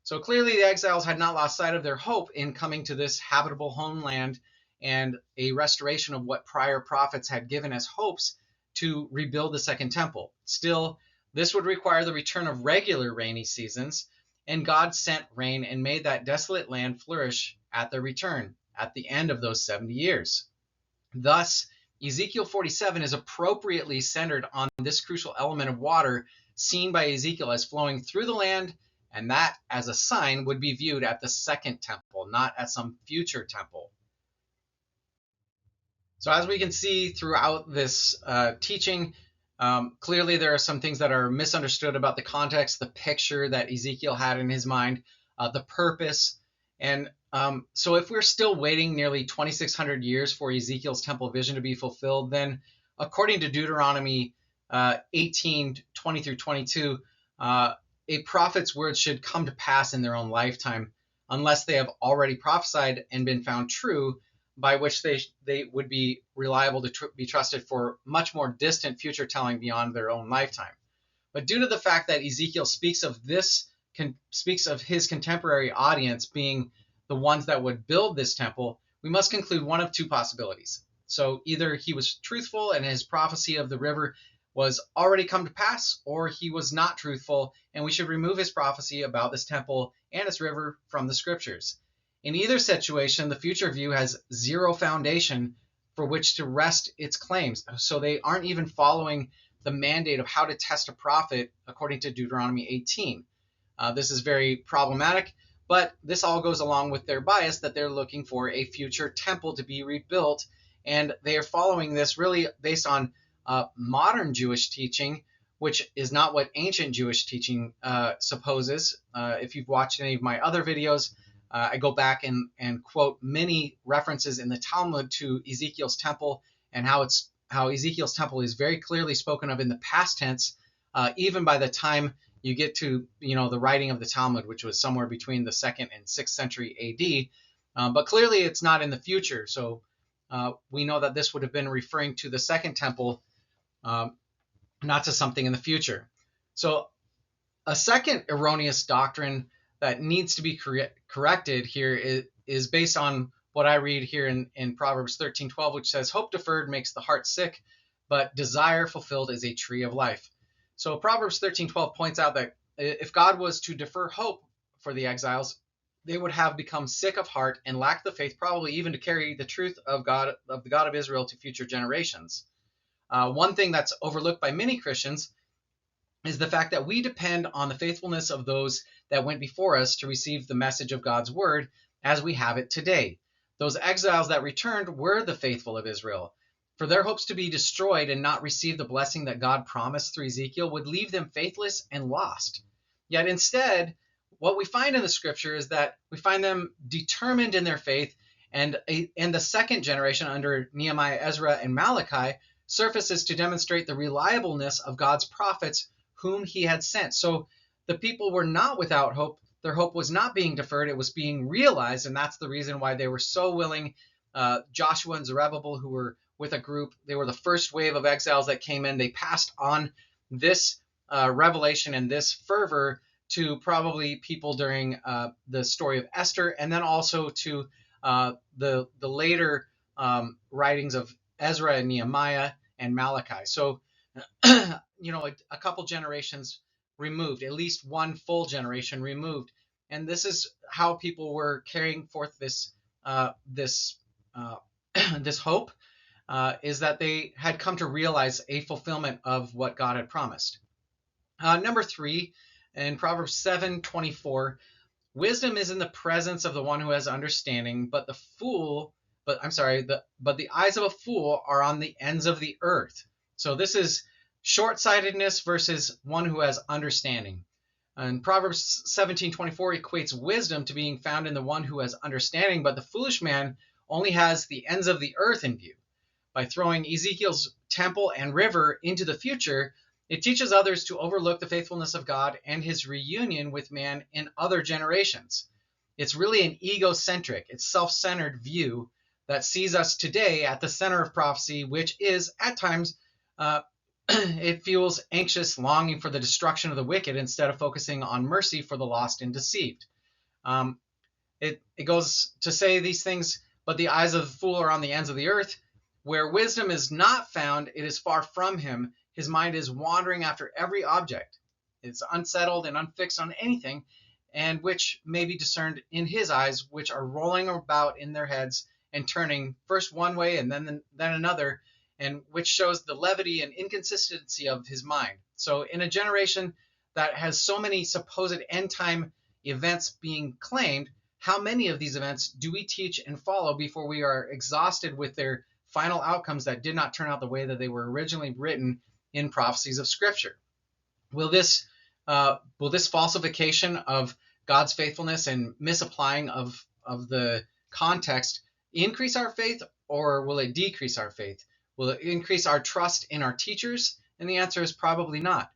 So clearly the exiles had not lost sight of their hope in coming to this habitable homeland and a restoration of what prior prophets had given as hopes to rebuild the second temple. Still, this would require the return of regular rainy seasons, and God sent rain and made that desolate land flourish at their return, at the end of those 70 years. Thus, Ezekiel 47 is appropriately centered on this crucial element of water seen by Ezekiel as flowing through the land, and that as a sign would be viewed at the second temple, not at some future temple. So as we can see throughout this teaching, clearly there are some things that are misunderstood about the context, the picture that Ezekiel had in his mind, the purpose. And so if we're still waiting nearly 2,600 years for Ezekiel's temple vision to be fulfilled, then according to Deuteronomy 18:20 through 22, a prophet's words should come to pass in their own lifetime, unless they have already prophesied and been found true, by which they would be reliable to be trusted for much more distant future telling beyond their own lifetime. But due to the fact that Ezekiel speaks of his contemporary audience being the ones that would build this temple, we must conclude one of two possibilities. So either he was truthful and his prophecy of the river was already come to pass, or he was not truthful and we should remove his prophecy about this temple and its river from the scriptures. In either situation, the future view has zero foundation for which to rest its claims. So they aren't even following the mandate of how to test a prophet according to Deuteronomy 18. This is very problematic, but this all goes along with their bias that they're looking for a future temple to be rebuilt, and they are following this really based on modern Jewish teaching, which is not what ancient Jewish teaching supposes. If you've watched any of my other videos, I go back and quote many references in the Talmud to Ezekiel's temple, and how Ezekiel's temple is very clearly spoken of in the past tense, even by the time you get to the writing of the Talmud, which was somewhere between the 2nd and 6th century AD. But clearly it's not in the future. So we know that this would have been referring to the second temple, not to something in the future. So a second erroneous doctrine that needs to be corrected here is based on what I read here in Proverbs 13:12, which says, "Hope deferred makes the heart sick, but desire fulfilled is a tree of life." So Proverbs 13:12 points out that if God was to defer hope for the exiles, they would have become sick of heart and lack the faith, probably even to carry the truth of the God of Israel to future generations. One thing that's overlooked by many Christians is the fact that we depend on the faithfulness of those that went before us to receive the message of God's word as we have it today. Those exiles that returned were the faithful of Israel. For their hopes to be destroyed and not receive the blessing that God promised through Ezekiel would leave them faithless and lost. Yet instead, what we find in the scripture is that we find them determined in their faith, and the second generation under Nehemiah, Ezra, and Malachi surfaces to demonstrate the reliableness of God's prophets whom he had sent. So the people were not without hope. Their hope was not being deferred. It was being realized, and that's the reason why they were so willing Joshua and Zerubbabel, who were with a group. They were the first wave of exiles that came in. They passed on this revelation and this fervor to probably people during the story of Esther, and then also to the later writings of Ezra and Nehemiah and Malachi. So, a couple generations removed, at least one full generation removed, and this is how people were carrying forth this this hope, is that they had come to realize a fulfillment of what God had promised. Number 3, in Proverbs 7:24, wisdom is in the presence of the one who has understanding, but the eyes of a fool are on the ends of the earth. So this is short-sightedness versus one who has understanding. And Proverbs 17:24 equates wisdom to being found in the one who has understanding, but the foolish man only has the ends of the earth in view. By throwing Ezekiel's temple and river into the future, it teaches others to overlook the faithfulness of God and his reunion with man in other generations. It's really an egocentric, it's self-centered view that sees us today at the center of prophecy, which is, at times, it fuels anxious longing for the destruction of the wicked instead of focusing on mercy for the lost and deceived. It goes to say these things, but the eyes of the fool are on the ends of the earth. Where wisdom is not found, it is far from him. His mind is wandering after every object. It's unsettled and unfixed on anything, and which may be discerned in his eyes, which are rolling about in their heads and turning first one way and then another, and which shows the levity and inconsistency of his mind. So in a generation that has so many supposed end-time events being claimed, how many of these events do we teach and follow before we are exhausted with their final outcomes that did not turn out the way that they were originally written in prophecies of Scripture? Will this falsification of God's faithfulness and misapplying of the context increase our faith, or will it decrease our faith? Will it increase our trust in our teachers? And the answer is probably not.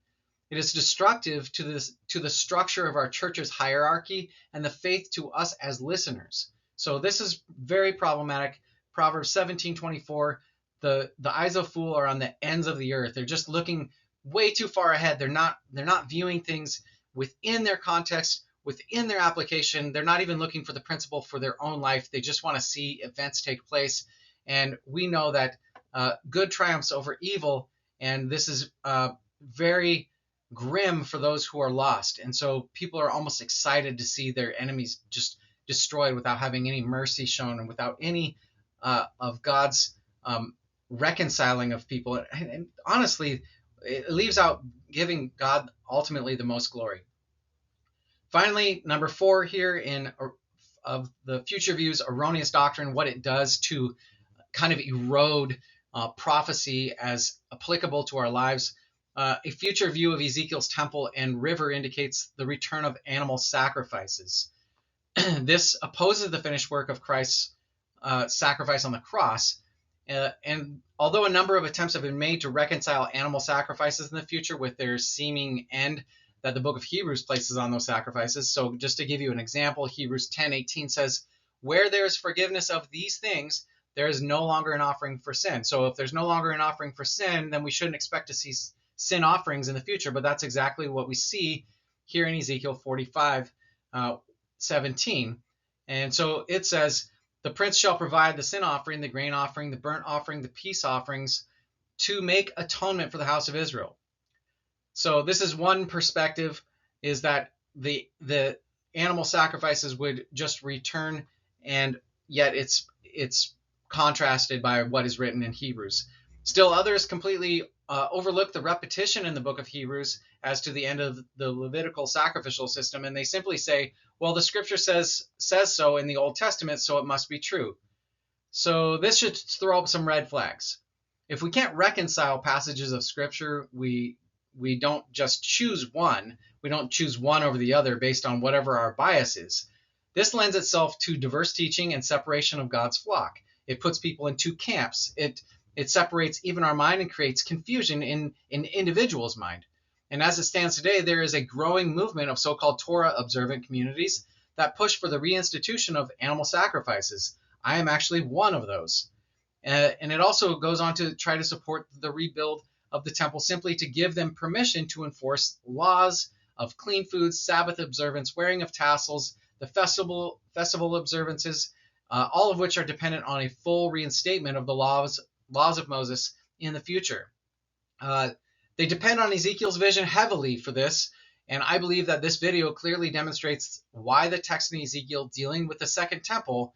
It is destructive to the structure of our church's hierarchy and the faith to us as listeners. So this is very problematic. Proverbs 17:24, the eyes of a fool are on the ends of the earth. They're just looking way too far ahead. They're not viewing things within their context, within their application. They're not even looking for the principle for their own life. They just want to see events take place. And we know that good triumphs over evil, and this is very grim for those who are lost. And so people are almost excited to see their enemies just destroyed without having any mercy shown and without any of God's reconciling of people. And honestly, it leaves out giving God ultimately the most glory. Finally, number 4 here of the future views, erroneous doctrine, what it does to kind of erode prophecy as applicable to our lives. A future view of Ezekiel's temple and river indicates the return of animal sacrifices. This opposes the finished work of Christ's sacrifice on the cross. And although a number of attempts have been made to reconcile animal sacrifices in the future with their seeming end that the book of Hebrews places on those sacrifices. So just to give you an example, Hebrews 10:18 says, where there is forgiveness of these things, there is no longer an offering for sin. So if there's no longer an offering for sin, then we shouldn't expect to see sin offerings in the future. But that's exactly what we see here in Ezekiel 45:17. And so it says, the prince shall provide the sin offering, the grain offering, the burnt offering, the peace offerings to make atonement for the house of Israel. So this is one perspective, is that the animal sacrifices would just return, and yet it's contrasted by what is written in Hebrews. Still others completely overlook the repetition in the book of Hebrews as to the end of the Levitical sacrificial system, and they simply say, well, the scripture says so in the Old Testament, so it must be true. So this should throw up some red flags. If we can't reconcile passages of scripture, we don't just choose one. We don't choose one over the other based on whatever our bias is. This lends itself to diverse teaching and separation of God's flock. It puts people in two camps. It separates even our mind and creates confusion in an individual's mind. And as it stands today, there is a growing movement of so-called Torah-observant communities that push for the reinstitution of animal sacrifices. I am actually one of those. And it also goes on to try to support the rebuild of the temple simply to give them permission to enforce laws of clean foods, Sabbath observance, wearing of tassels, the festival observances, all of which are dependent on a full reinstatement of the laws of Moses in the future. They depend on Ezekiel's vision heavily for this, and I believe that this video clearly demonstrates why the text in Ezekiel dealing with the second temple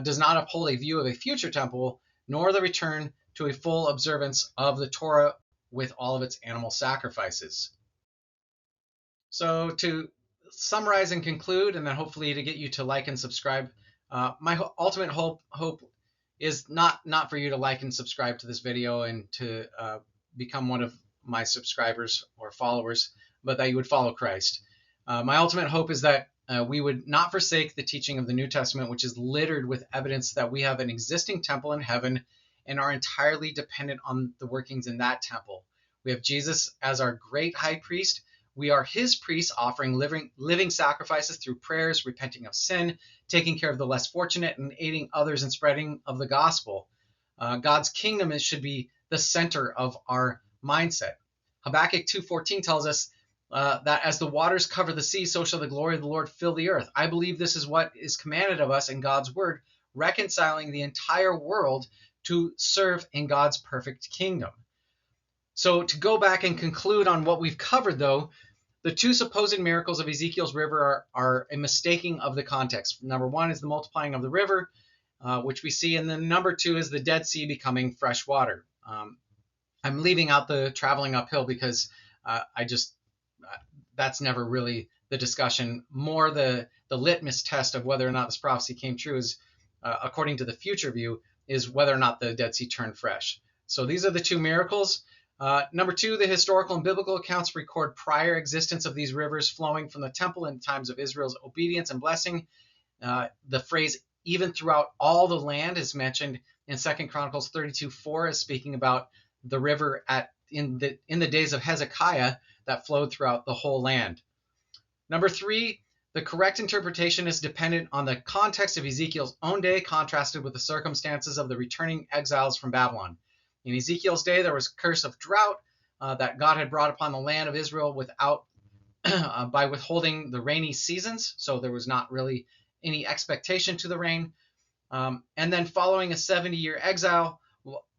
does not uphold a view of a future temple, nor the return to a full observance of the Torah with all of its animal sacrifices. So to summarize and conclude, and then hopefully to get you to like and subscribe, my ultimate hope is not for you to like and subscribe to this video and to become one of my subscribers or followers, but that you would follow Christ. My ultimate hope is that we would not forsake the teaching of the New Testament, which is littered with evidence that we have an existing temple in heaven and are entirely dependent on the workings in that temple. We have Jesus as our great high priest. We are his priests, offering living sacrifices through prayers, repenting of sin, taking care of the less fortunate, and aiding others in spreading of the gospel. God's kingdom should be the center of our mindset. Habakkuk 2:14 tells us that as the waters cover the sea, so shall the glory of the Lord fill the earth. I believe this is what is commanded of us in God's word, reconciling the entire world to serve in God's perfect kingdom. So to go back and conclude on what we've covered, though, the two supposed miracles of Ezekiel's river are a mistaking of the context. Number one is the multiplying of the river, which we see, and then number two is the Dead Sea becoming fresh water. I'm leaving out the traveling uphill because that's never really the discussion. More the litmus test of whether or not this prophecy came true is, according to the future view, is whether or not the Dead Sea turned fresh. So these are the two miracles. Number two, the historical and biblical accounts record prior existence of these rivers flowing from the temple in times of Israel's obedience and blessing. The phrase "even throughout all the land" is mentioned in 2 Chronicles 32:4 as speaking about the river in the days of Hezekiah that flowed throughout the whole land. Number three, the correct interpretation is dependent on the context of Ezekiel's own day, contrasted with the circumstances of the returning exiles from Babylon. In Ezekiel's day, there was a curse of drought that God had brought upon the land of Israel by withholding the rainy seasons. So there was not really any expectation to the rain. And then following a 70-year exile,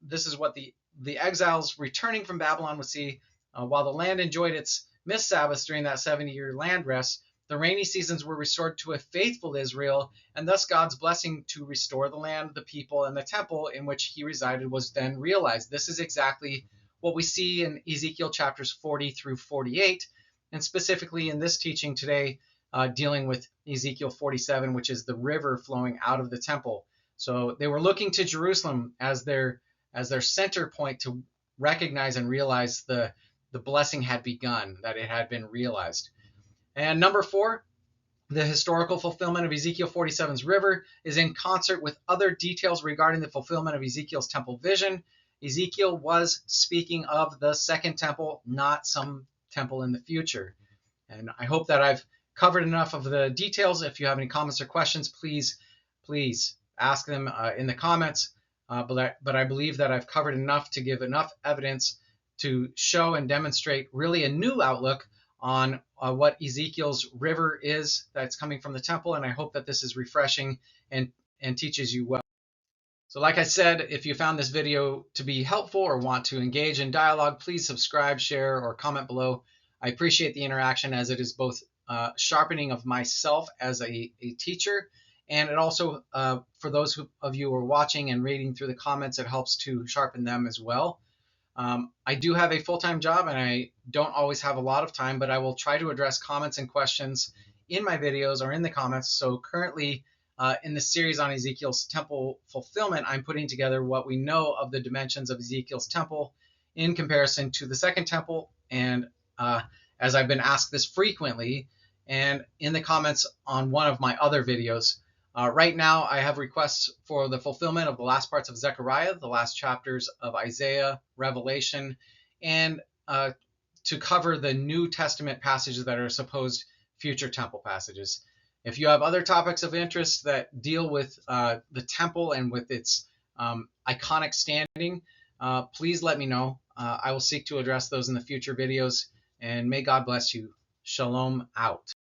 this is what the exiles returning from Babylon would see. While the land enjoyed its missed Sabbaths during that 70-year land rest, the rainy seasons were restored to a faithful Israel, and thus God's blessing to restore the land, the people, and the temple in which he resided was then realized. This is exactly what we see in Ezekiel chapters 40 through 48, and specifically in this teaching today, dealing with Ezekiel 47, which is the river flowing out of the temple. So they were looking to Jerusalem as their center point to recognize and realize the blessing had begun, that it had been realized. And number four, the historical fulfillment of Ezekiel 47's river is in concert with other details regarding the fulfillment of Ezekiel's temple vision. Ezekiel was speaking of the second temple, not some temple in the future. And I hope that I've covered enough of the details. If you have any comments or questions, please ask them in the comments. But I believe that I've covered enough to give enough evidence to show and demonstrate really a new outlook on what Ezekiel's river is that's coming from the temple, and I hope that this is refreshing and teaches you well. So like I said, if you found this video to be helpful or want to engage in dialogue, please subscribe, share, or comment below. I appreciate the interaction, as it is both sharpening of myself as a teacher, and it also, for those of you who are watching and reading through the comments, it helps to sharpen them as well. I do have a full-time job, and I don't always have a lot of time, but I will try to address comments and questions in my videos or in the comments. So currently, in this series on Ezekiel's temple fulfillment, I'm putting together what we know of the dimensions of Ezekiel's temple in comparison to the second temple. And as I've been asked this frequently, and in the comments on one of my other videos, right now I have requests for the fulfillment of the last parts of Zechariah, the last chapters of Isaiah, Revelation, and to cover the New Testament passages that are supposed future temple passages. If you have other topics of interest that deal with the temple and with its iconic standing, please let me know. I will seek to address those in the future videos, and may God bless you. Shalom out.